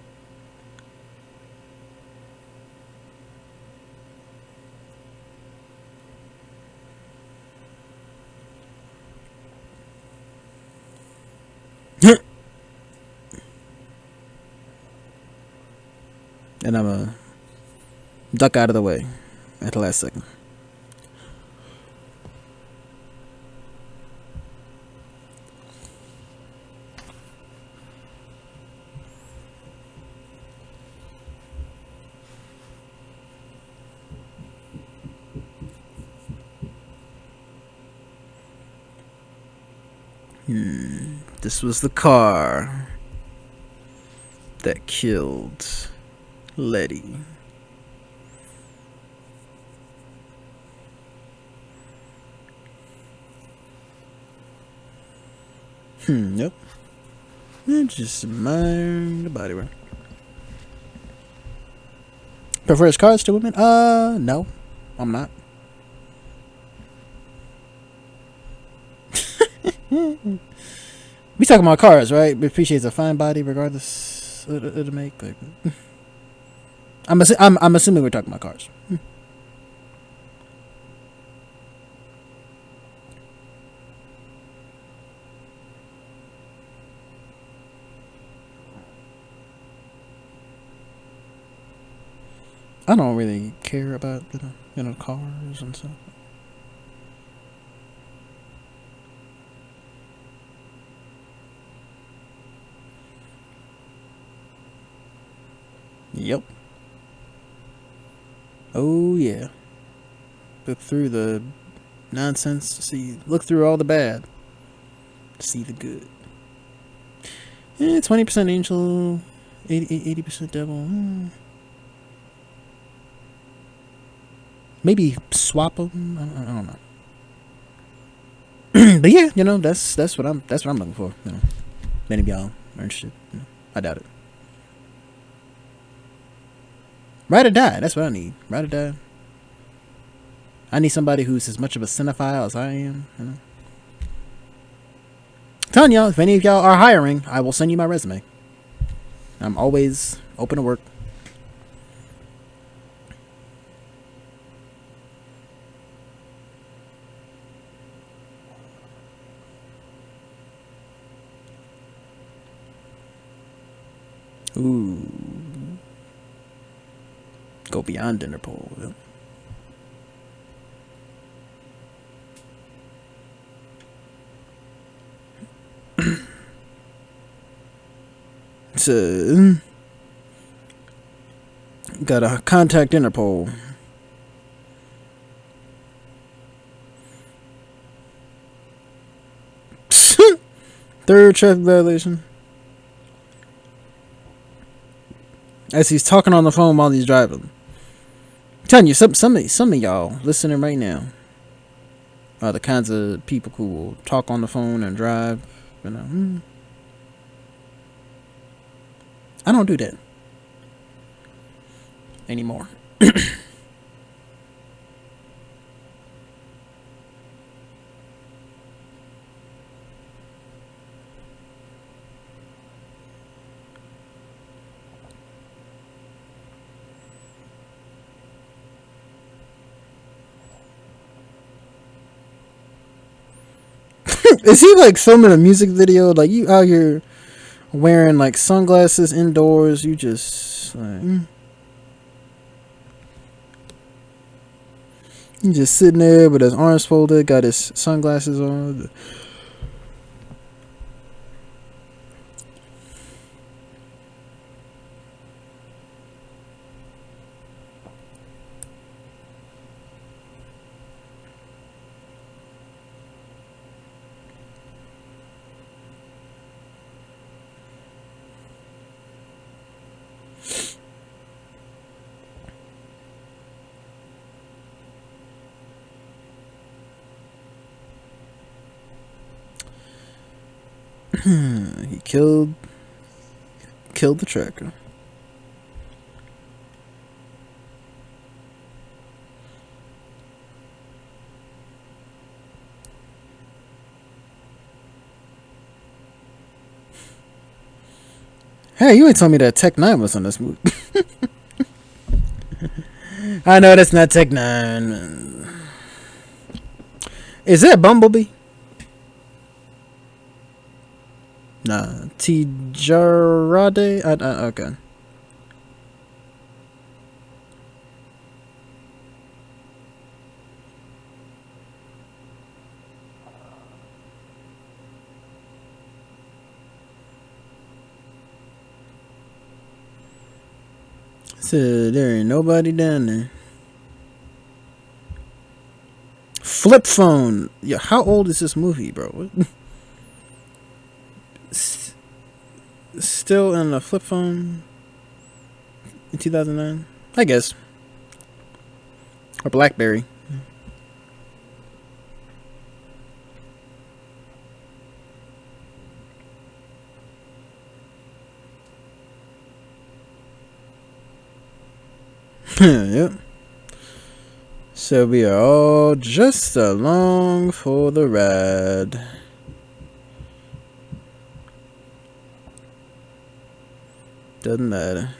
And I'm a duck out of the way at the last second. This was the car that killed Letty. Yep. Just admire the body work. Prefers cars to women? No. I'm not. We talking about cars, right? We appreciates a fine body regardless of the make. Like, I'm assuming we're talking about cars. I don't really care about cars and stuff. Yep. Oh yeah. Look through the nonsense to see. Look through all the bad to see the good. 20% angel, 80% devil. Maybe swap them. I don't know. But yeah, that's what I'm looking for. Many of y'all are interested. I doubt it. Ride or die. That's what I need. Ride or die. I need somebody who's as much of a cinephile as I am. You know? Telling y'all, if any of y'all are hiring, I will send you my resume. I'm always open to work. Ooh. Go beyond Interpol. So, gotta contact Interpol. Third traffic violation. As he's talking on the phone while he's driving. I'm telling you, some of y'all listening right now are the kinds of people who will talk on the phone and drive. You know, I don't do that anymore. Is he like filming a music video? Like you out here wearing like sunglasses indoors? You just like, you just sitting there with his arms folded, got his sunglasses on. He killed the tracker. Hey, you ain't told me that Tech 9 was on this movie. I know that's not Tech 9. Is that Bumblebee? Nah, Tijarade. Okay. So there ain't nobody down there. Flip phone. Yeah, how old is this movie, bro? Still in a flip phone in 2009, I guess, or BlackBerry. Yep. So we are all just along for the ride. Doesn't matter.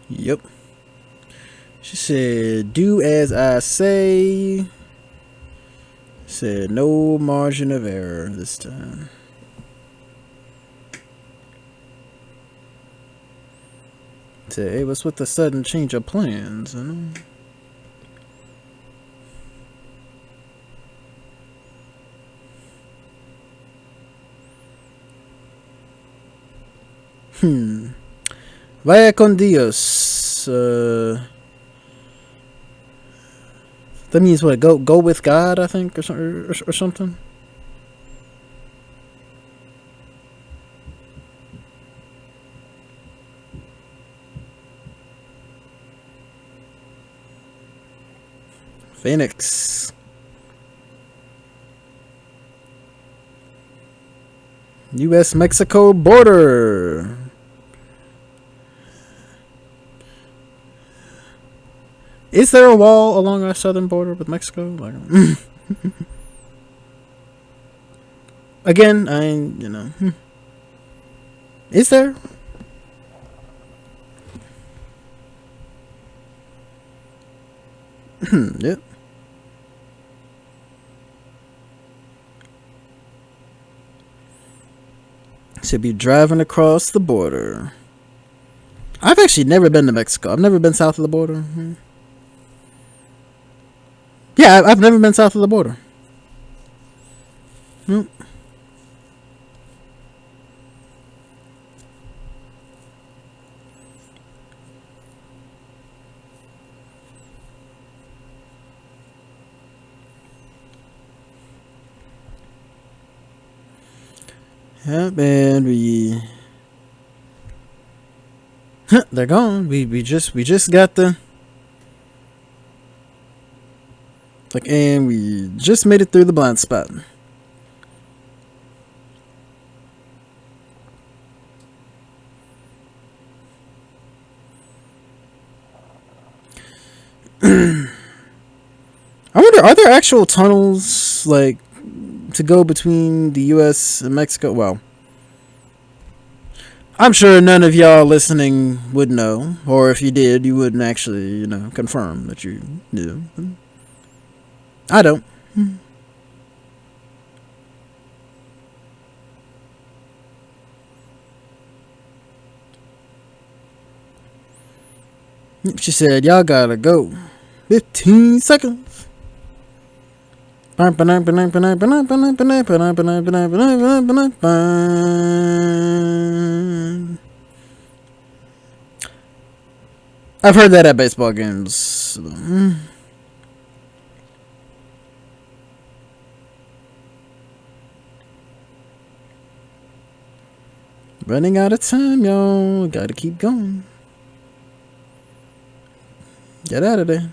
Yep. She said, do as I say. Said no margin of error this time. Said, hey, what's with the sudden change of plans? You know? Vaya con Dios. That means what? Go with God, I think, or something. Phoenix. U.S.-Mexico border. Is there a wall along our southern border with Mexico? Like, again, is there? Yep. Should be driving across the border. I've actually never been to Mexico. I've never been south of the border. Yeah, I've never been south of the border. Nope. Yep, and they're gone. We just got the and we just made it through the blind spot. I wonder, are there actual tunnels to go between the U.S. and Mexico? Well, I'm sure none of y'all listening would know, or if you did, you wouldn't actually, confirm that you knew. I don't. She said, y'all gotta go. 15 seconds. I've heard that at baseball games. Running out of time, y'all. Gotta keep going. Get out of there.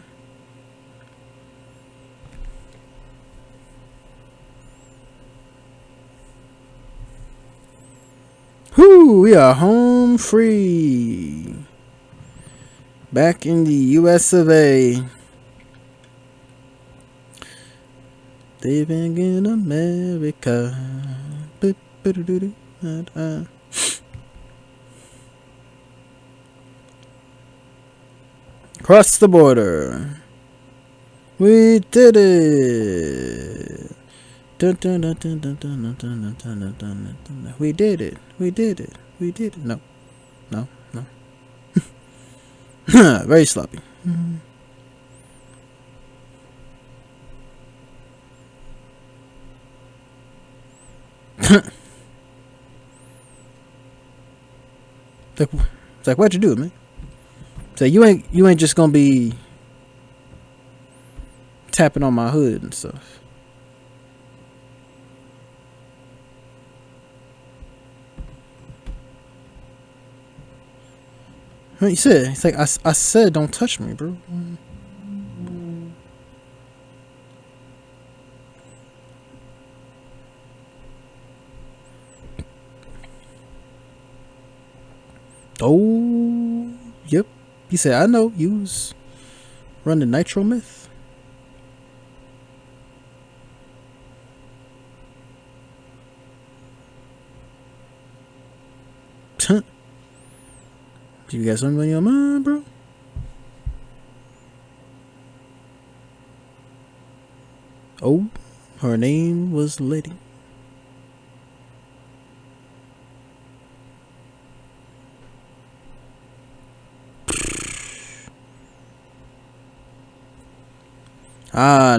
Whoo, we are home free. Back in the US of A. Living in America. Cross the border. We did it. We did it. We did it. We did it. No. No. No. Very sloppy. It's like, what'd you do, man? So you ain't just gonna be tapping on my hood and stuff. What you said? It's like I said, don't touch me, bro. Oh, yep. He said, I know you was running Nitro Myth. You got something on your mind, bro? Oh, her name was Letty.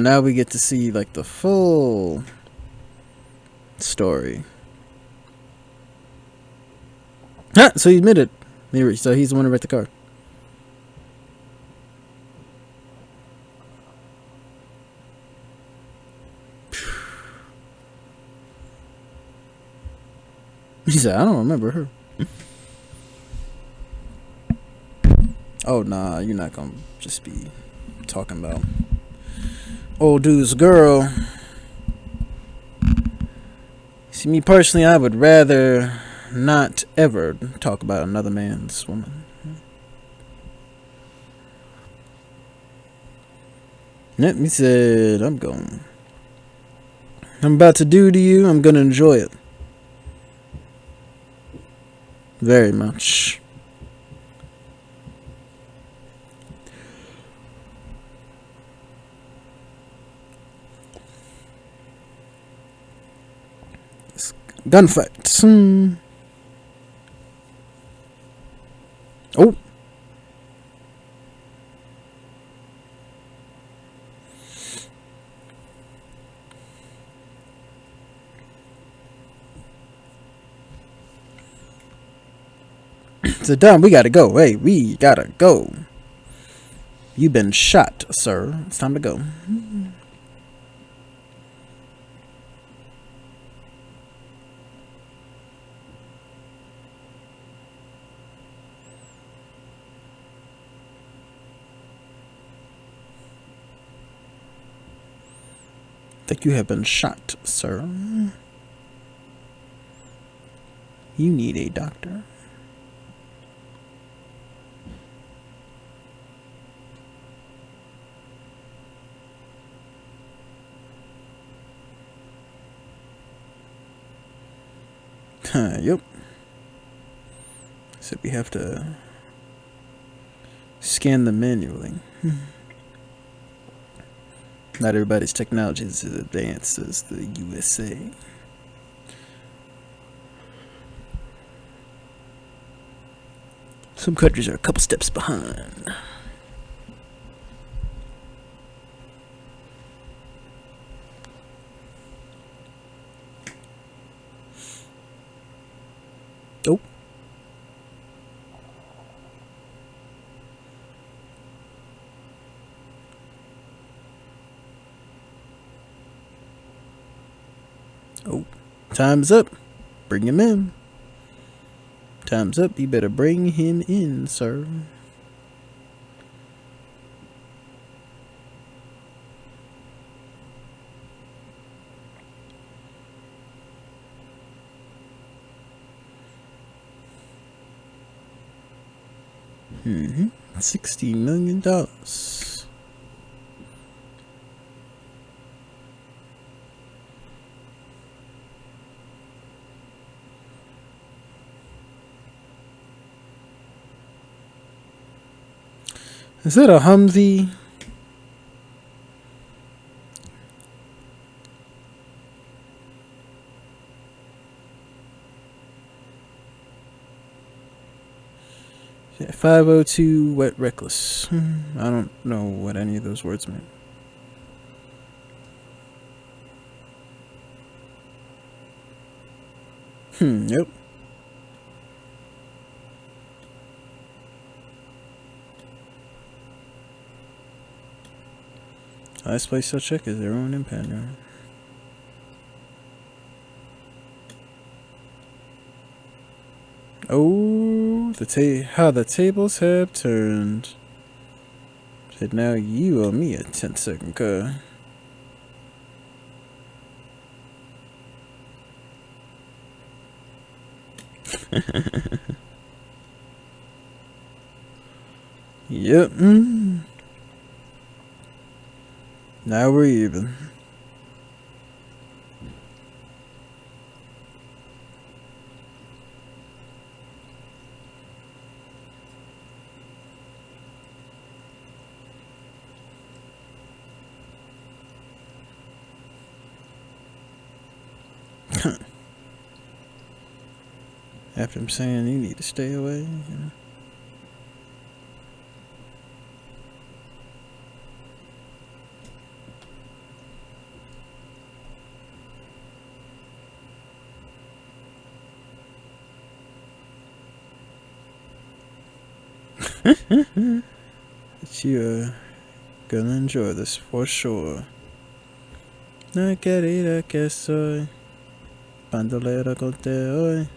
Now we get to see like the full story. So he admitted. So he's the one who wrote the car. He said, I don't remember her. Oh, nah, you're not gonna just be talking about old dude's girl. See, me personally, I would rather not ever talk about another man's woman. Yep, he said, I'm about to do to you, I'm gonna enjoy it. Very much. Gunfight. Oh. So done. We gotta go. Hey, we gotta go. You've been shot, sir. It's time to go. Think you have been shot, sir. You need a doctor. Yep. So we have to scan them manually. Not everybody's technology is as advanced as the USA. Some countries are a couple steps behind. Oh. Oh. Time's up. Bring him in. Time's up. You better bring him in, sir. $60 million. Is that a Humvee? Yeah, 502 wet reckless. I don't know what any of those words mean. Yep. Last place I'll check is their own impound yard. Oh, how the tables have turned. Said now you owe me a 10-second car. Yep. Now we're even. After I'm saying you need to stay away, you know. But you're gonna enjoy this for sure. No querida que soy, bandolera conté hoy,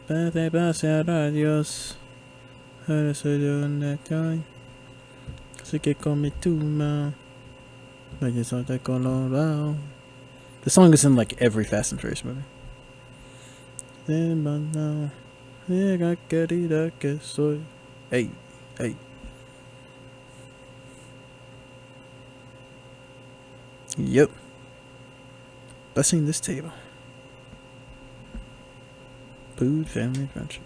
para pasear a Dios, ahora soy yo donde estoy, así que come tu mano, Like it's not that going on now. The song is in like every Fast and Furious movie. Hey, hey. Yep. Blessing this table. Food, family, adventure.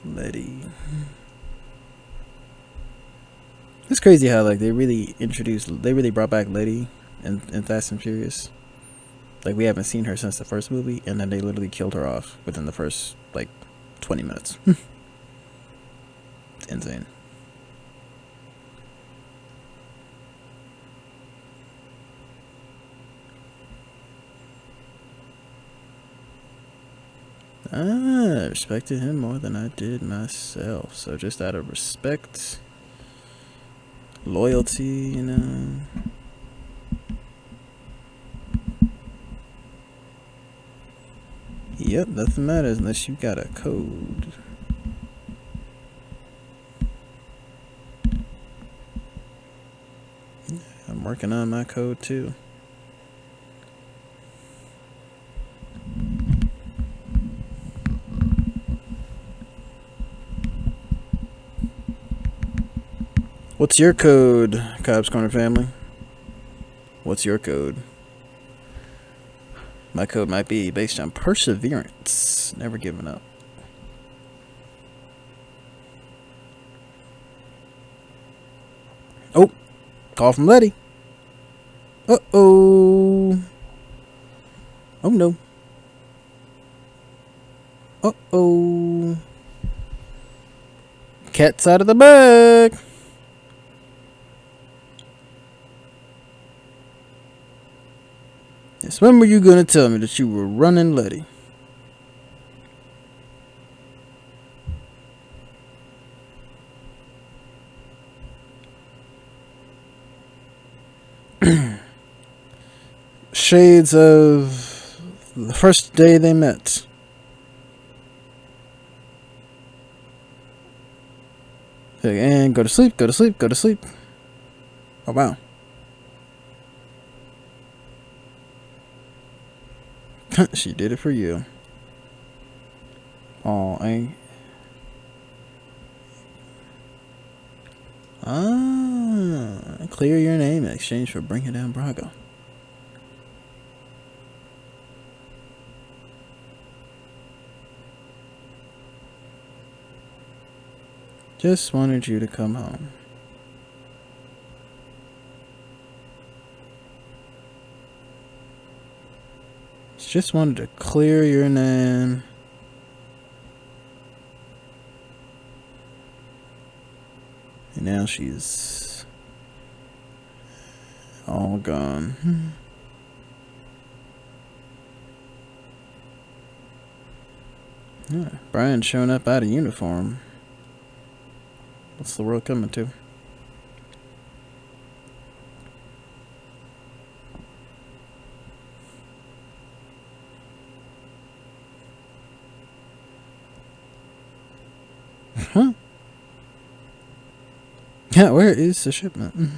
Letty. It's crazy how like they really brought back Letty in Fast and Furious. Like we haven't seen her since the first movie, and then they literally killed her off within the first like 20 minutes. It's insane. I respected him more than I did myself. So just out of respect, loyalty, you know. Yep, nothing matters unless you got a code. I'm working on my code too. What's your code, Cobbs Corner family? What's your code? My code might be based on perseverance, never giving up. Oh, call from Letty. Uh-oh. Oh, no. Uh-oh. Cat's out of the bag. Yes, when were you going to tell me that you were running Letty? Shades of the first day they met. And go to sleep, go to sleep, go to sleep. Oh, wow. She did it for you. Oh, clear your name in exchange for bringing down Braga. Just wanted you to come home. Just wanted to clear your name. And now she's all gone. Yeah, Brian's showing up out of uniform. What's the world coming to? Huh? Yeah, where is the shipment?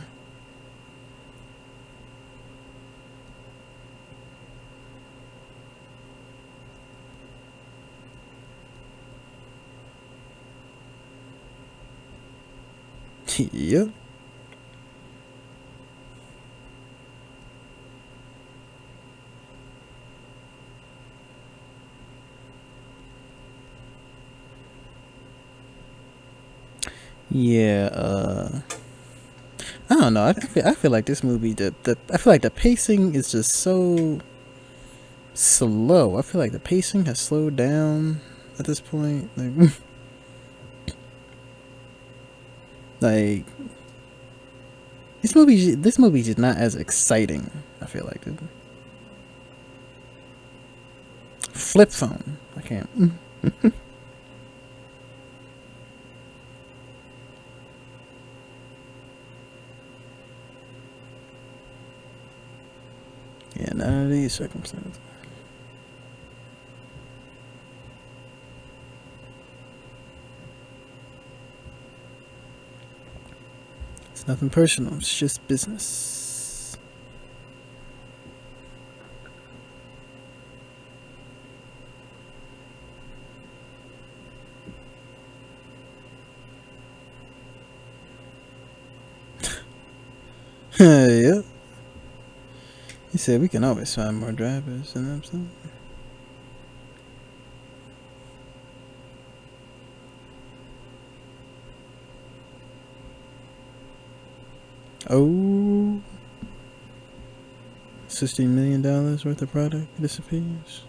Yep. Yeah, I don't know. I feel like this movie, I feel like the pacing is just so slow. I feel like the pacing has slowed down at this point. Like this movie is not as exciting. I feel like flip phone. I can't. Yeah, none of these circumstances. It's nothing personal, it's just business. Yep. He said we can always find more drivers, you know what I'm saying? Oh, $16 million worth of product disappears.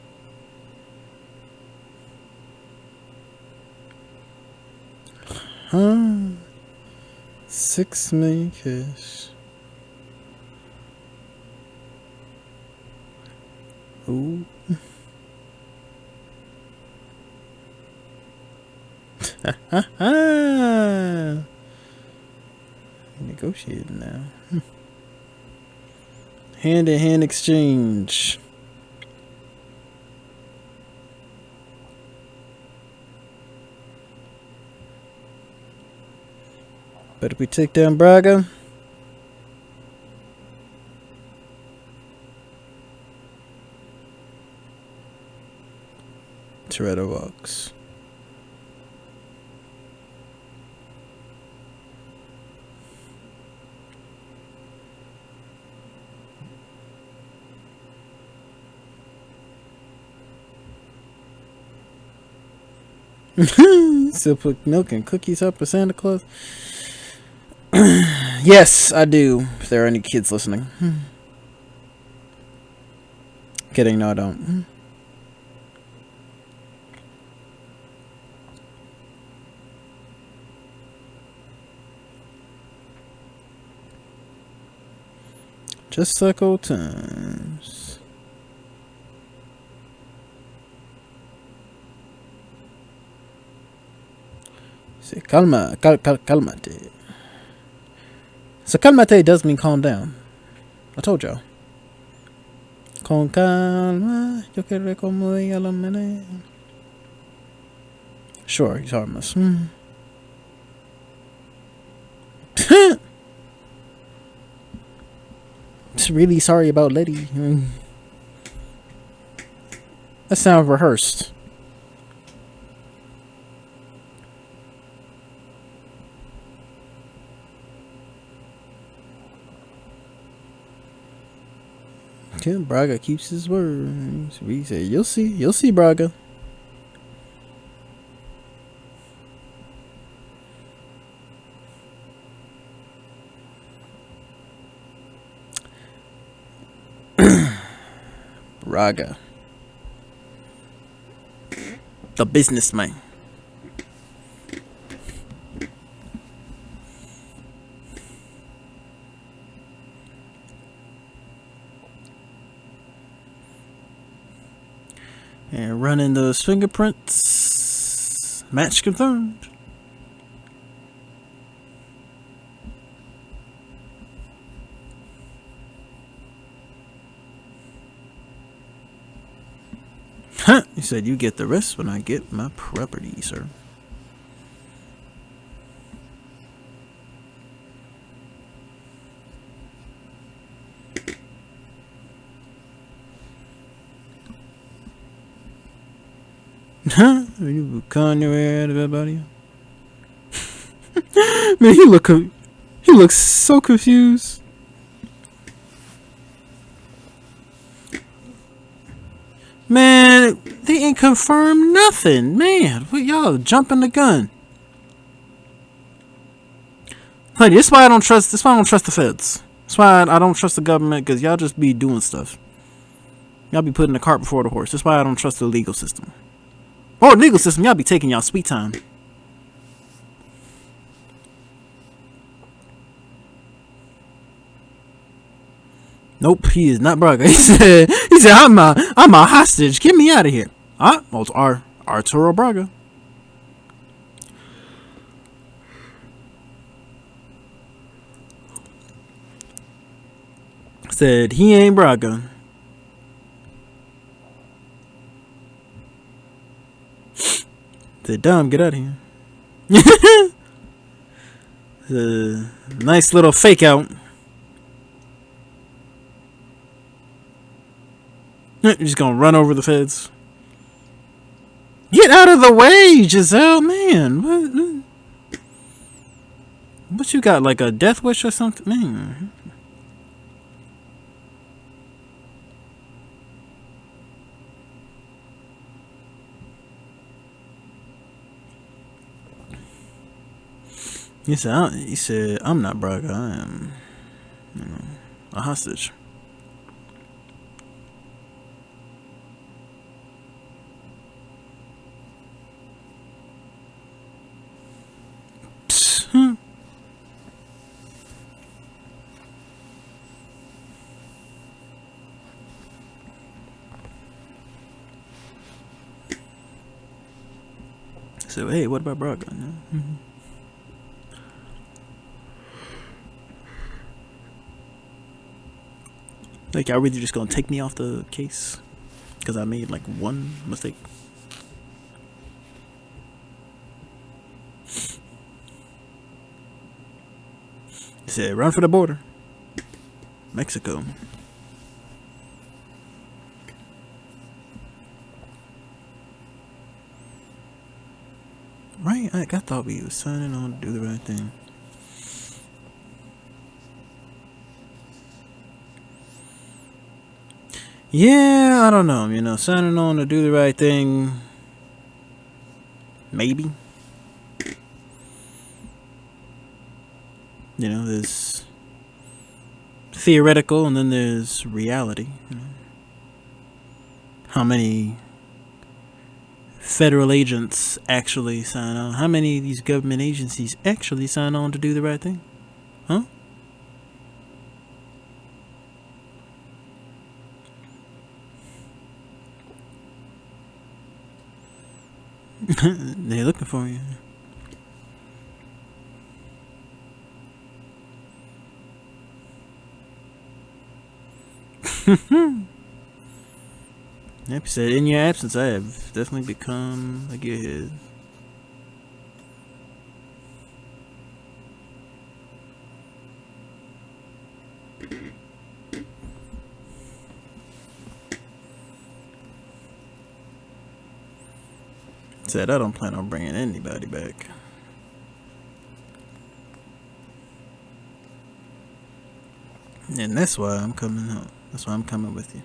Huh? 6 million cash. Ooh. Ha ha! Negotiating now. Hand-to-hand exchange. But if we take down Braga, Toretto walks. Still put milk and cookies up for Santa Claus? Yes, I do. If there are any kids listening. Kidding, no I don't. Just like old times. Say calmate. So calmate does mean calm down. I told y'all. Con calma, yo quiero como ella lo menea. Sure, he's harmless. Just really sorry about Letty. That sounds rehearsed. Okay, Braga keeps his word. We say, you'll see, Braga. Braga, the businessman. And running those fingerprints. Match confirmed. Huh? He said you get the rest when I get my property, sir. Huh? You con your way out of everybody. Man, he looks so confused. Man, they ain't confirmed nothing. Man, what y'all jumping the gun? Honey, this is why I don't trust. This is why I don't trust the feds. That's why I don't trust the government, because y'all just be doing stuff. Y'all be putting the cart before the horse. That's why I don't trust the legal system. Or legal system, y'all be taking y'all sweet time. Nope, he is not Braga. He said, I'm a hostage. Get me out of here. Well, it's Arturo Braga. Said he ain't Braga. Said, Dom, get out of here. Nice little fake out. You're just gonna run over the feds. Get out of the way, Giselle, man. What you got, like a death wish or something? Man. He said, I'm not Braga, I am, a hostage. So, hey, what about Braga? Like, y'all really just gonna take me off the case? Because I made, like, one mistake? He said, run for the border. Mexico. Right? I thought we was signing on to do the right thing. Yeah, I don't know. Signing on to do the right thing. Maybe. There's theoretical and then there's reality. How many federal agents actually sign on? How many of these government agencies actually sign on to do the right thing? Huh? They're looking for you. Yep, he said, in your absence, I have definitely become a gearhead. Said, I don't plan on bringing anybody back. And that's why I'm coming out. That's why I'm coming with you.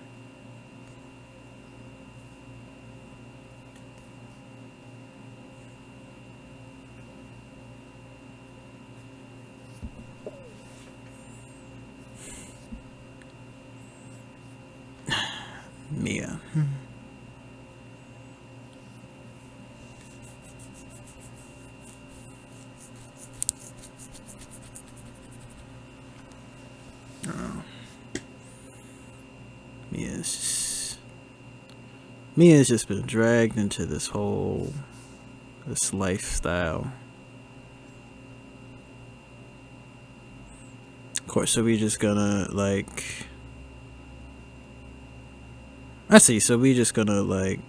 Mia. Mia's just been dragged into this lifestyle. Of course, so we just gonna I see, so we just gonna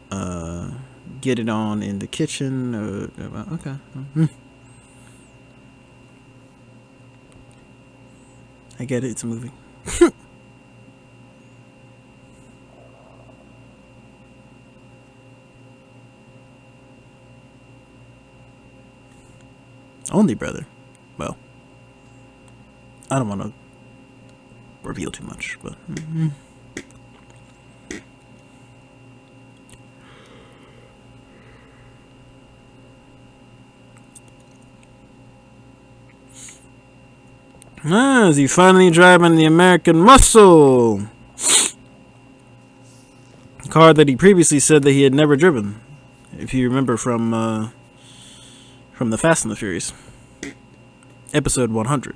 get it on in the kitchen or okay. I get it, it's a movie. Only brother. Well, I don't want to reveal too much, but is he finally driving the American Muscle? A car that he previously said that he had never driven. If you remember from the Fast and the Furious, episode 100.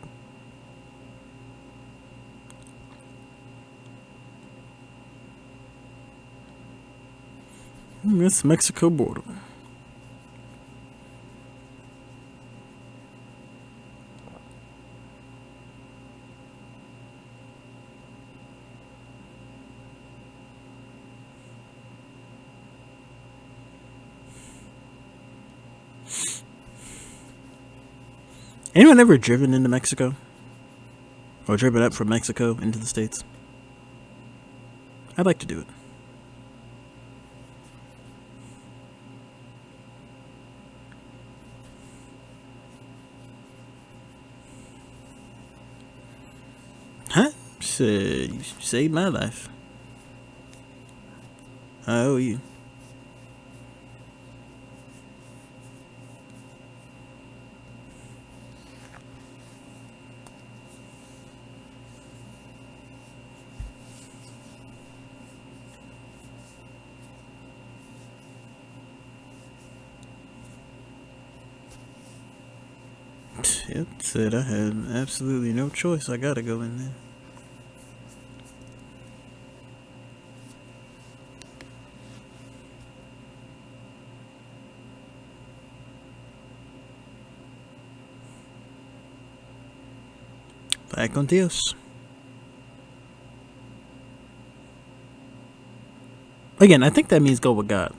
It's Mexico border. Anyone ever driven into Mexico? Or driven up from Mexico into the States? I'd like to do it. Huh? You saved my life. I owe you. Yep, said I had absolutely no choice. I gotta go in there. Vai con Dios. Again, I think that means go with God.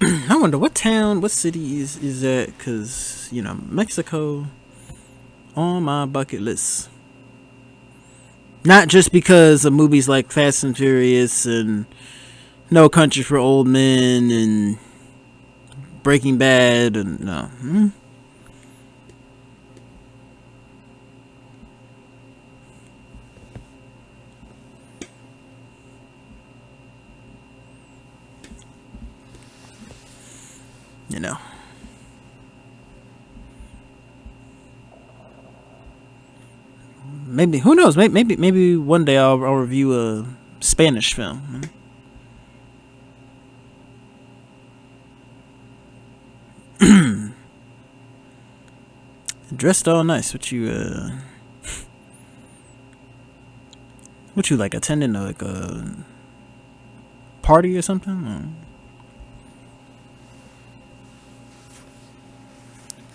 I wonder what town, what city is that? Because, you know, Mexico on my bucket list. Not just because of movies like Fast and Furious and No Country for Old Men and Breaking Bad and no. You know. Maybe, who knows? Maybe one day I'll review a Spanish film. Dressed all nice. What you like attending like a party or something?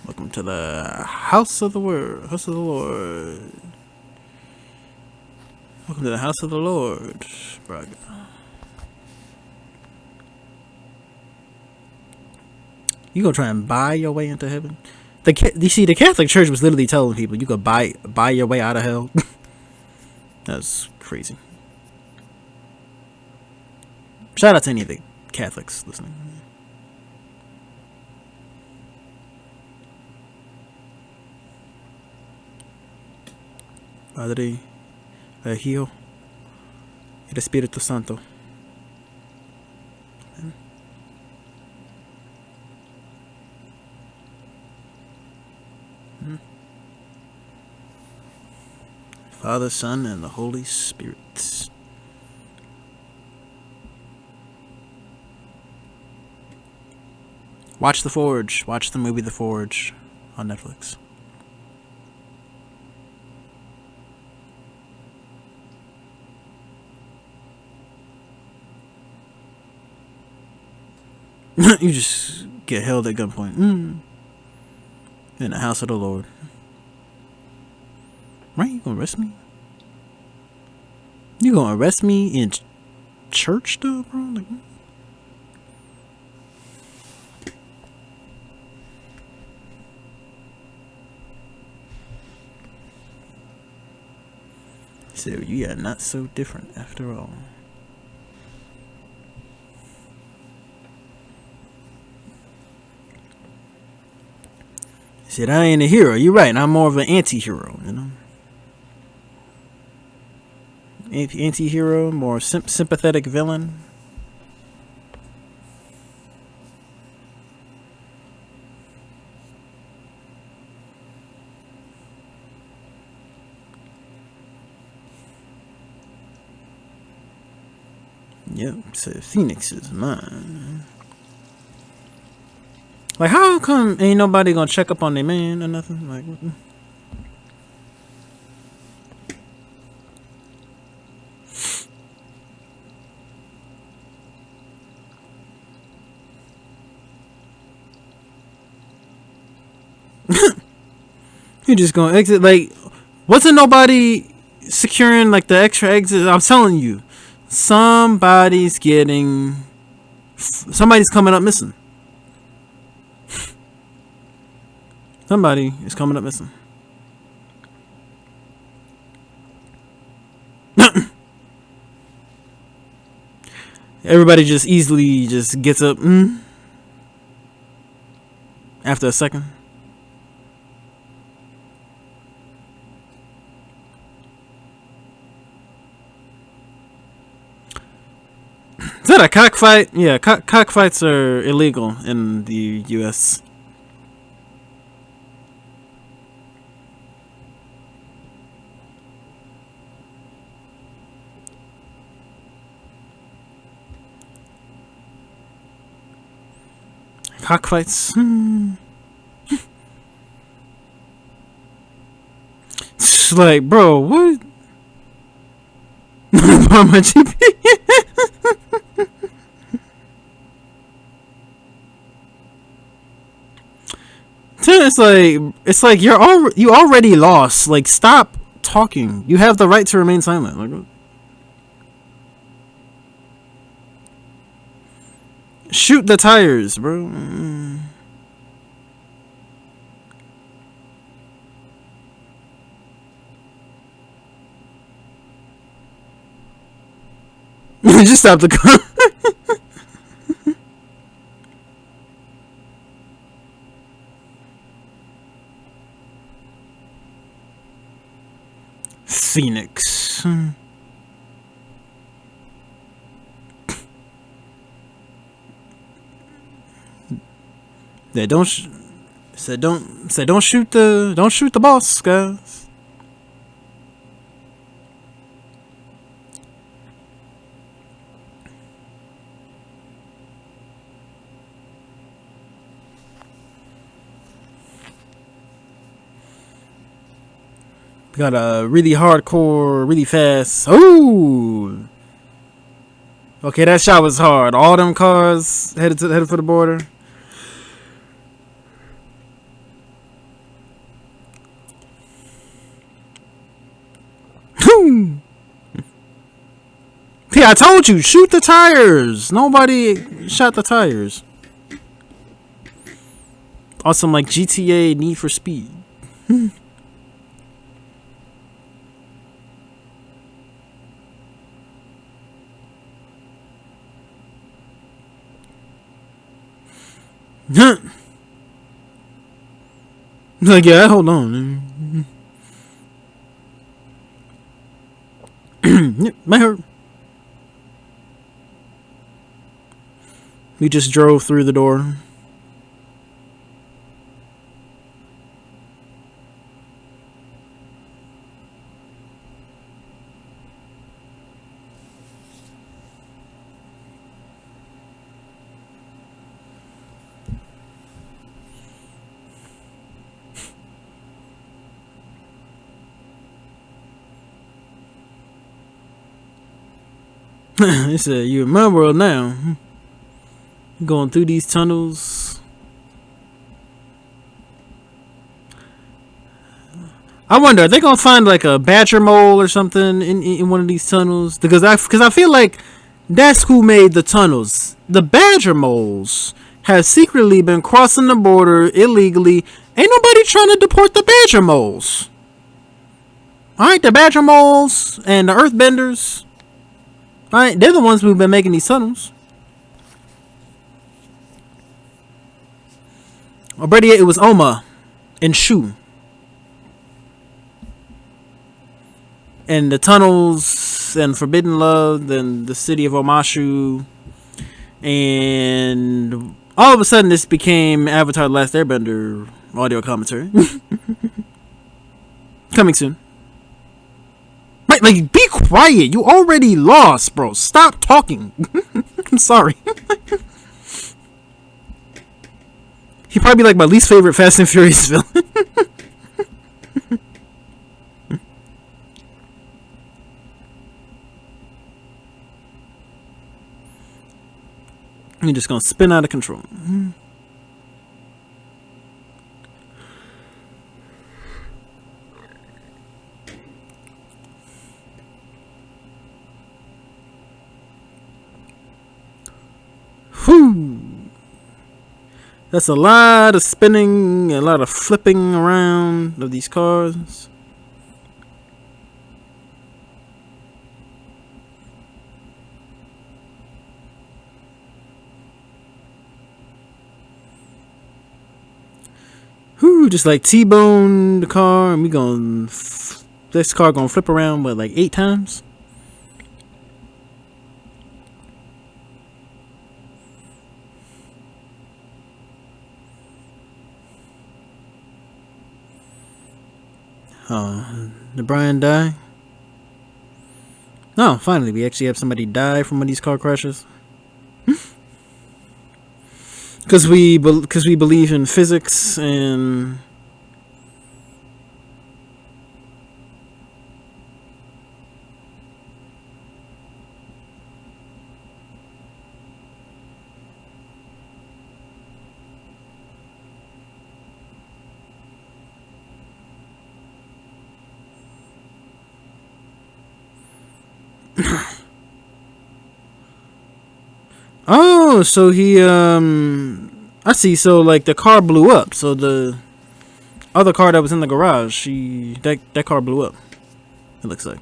Welcome to the house of the Lord. Welcome to the house of the Lord, Braga. You gonna try and buy your way into heaven? You see, the Catholic Church was literally telling people you could buy your way out of hell. That's crazy. Shout out to any of the Catholics listening. Padre, el Hijo, el Espíritu Santo. Father, Son, and the Holy Spirit. Watch The Forge. Watch the movie The Forge on Netflix. You just get held at gunpoint. In the house of the Lord. Right? You gonna arrest me? You gonna arrest me in church though, bro? Like, so you are not so different after all. He said, I ain't a hero. You're right. I'm more of an anti-hero, you know? Anti-hero, more sympathetic villain. Yep, so Phoenix is mine. Like, how come ain't nobody gonna check up on their man or nothing? Like, you just gonna exit? Like, wasn't nobody securing like the extra exit? I'm telling you, somebody's getting Somebody's coming up missing. Somebody is coming up missing. Everybody just easily just gets up after a second. Is that a cockfight? Yeah, cockfights are illegal in the U.S. Cockfights. It's like, bro, what? Borrow my GP. It's like you already lost. Like, stop talking. You have the right to remain silent. Like, shoot the tires, bro. Just stop the car. Phoenix. Yeah, don't shoot the boss, guys. Got a really hardcore, really fast. Ooh. Okay, that shot was hard. All them cars headed for the border. Yeah, I told you, shoot the tires. Nobody shot the tires. Awesome, like GTA Need for Speed. Like, yeah, hold on. Might hurt. We just drove through the door. They said, "You in my world now." Going through these tunnels. I wonder, are they gonna find like a badger mole or something in one of these tunnels? Because I feel like that's who made the tunnels. The badger moles have secretly been crossing the border illegally. Ain't nobody trying to deport the badger moles. Alright, the badger moles and the earthbenders. Alright, they're the ones who've been making these tunnels. Or better yet, it was Oma and Shu. And the tunnels and Forbidden Love and the city of Omashu. And all of a sudden this became Avatar The Last Airbender audio commentary. Coming soon. Right, like, be quiet. You already lost, bro. Stop talking. I'm sorry. He probably like my least favorite Fast and Furious villain. You're just gonna spin out of control. That's a lot of spinning, a lot of flipping around of these cars. Whew, just like T-bone the car, and this car gonna flip around, like 8 times? Did Brian die? Oh, finally, we actually have somebody die from one of these car crashes. Because we believe in physics and... Oh, so he, I see, so, like, the car blew up, so the other car that was in the garage, that car blew up, it looks like.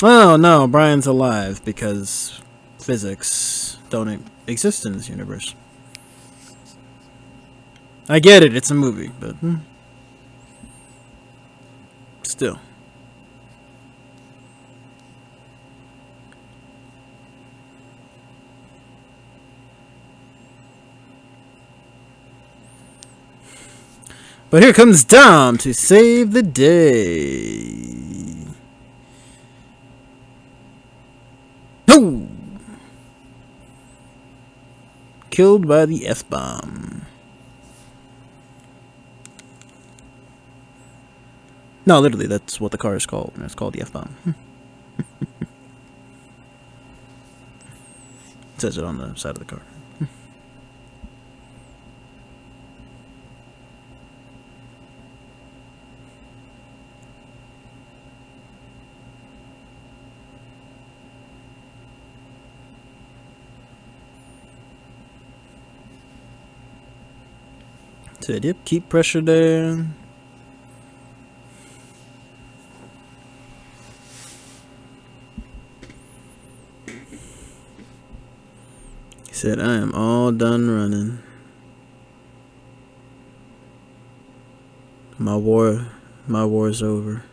Oh, no, Brian's alive, because physics don't exist in this universe. I get it, it's a movie, but... still. But here comes Dom to save the day. No! Killed by the F-bomb. No, literally, that's what the car is called. It's called the F-bomb. It says it on the side of the car. Said, yep, keep pressure there. He said, I am all done running. My war is over.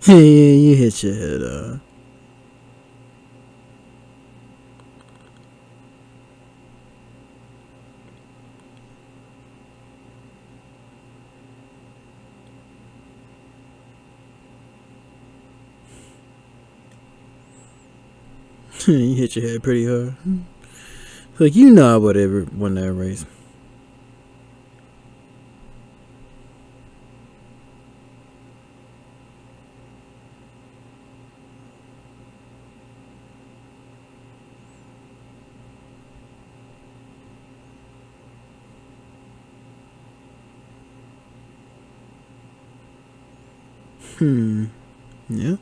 Yeah, you hit your head off. You hit your head pretty hard. Like, you know I would ever won that race. Yeah.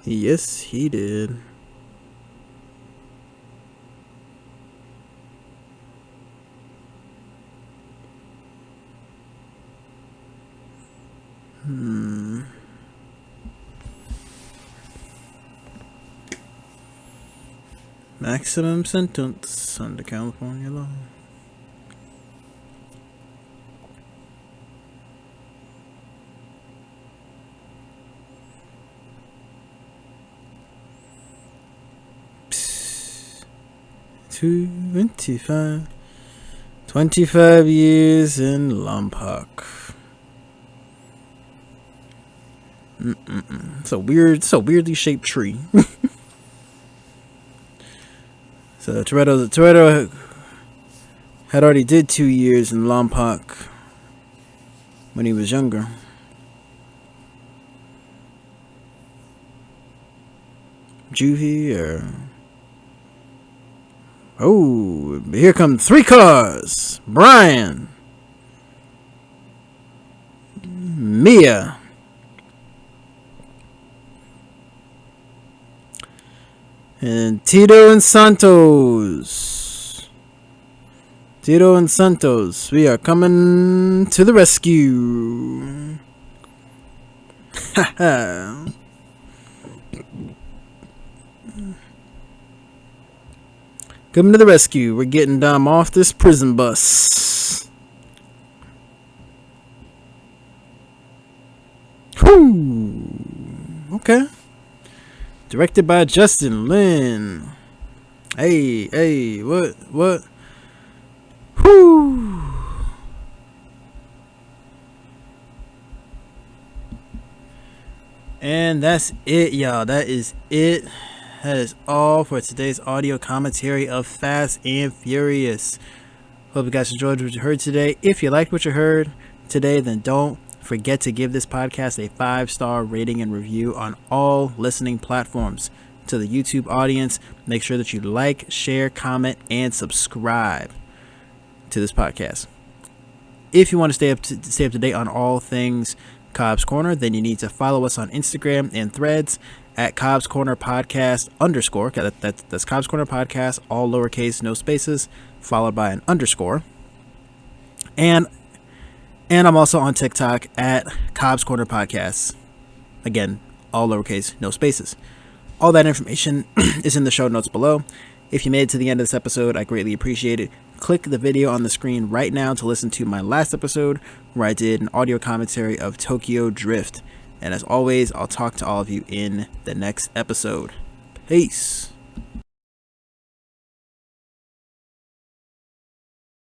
Yes, he did. Maximum sentence under California law. Psst. 25 years in Lompoc. It's a weirdly shaped tree. So Toretto had already did 2 years in Lompoc when he was younger. Juvie or... Oh, here come 3 cars. Brian. Mia. And Tito and Santos. Tito and Santos, we are coming to the rescue. Haha. Coming to the rescue. We're getting Dom off this prison bus. Whew. Okay. Directed by Justin Lin. Hey, what? Whew. And that's it, y'all. That is it. That is all for today's audio commentary of Fast and Furious. Hope you guys enjoyed what you heard today. If you liked what you heard today, then don't forget to give this podcast a 5-star rating and review on all listening platforms. To the YouTube audience, make sure that you like, share, comment, and subscribe to this podcast. If you want to stay up to date on all things Cobbs Corner, then you need to follow us on Instagram and Threads at Cobbs Corner Podcast _ that's Cobbs Corner Podcast, all lowercase, no spaces, followed by an underscore. And I'm also on TikTok at Cobbs Corner Podcast. Again, all lowercase, no spaces. All that information is in the show notes below. If you made it to the end of this episode, I greatly appreciate it. Click the video on the screen right now to listen to my last episode where I did an audio commentary of Tokyo Drift. And as always, I'll talk to all of you in the next episode. Peace.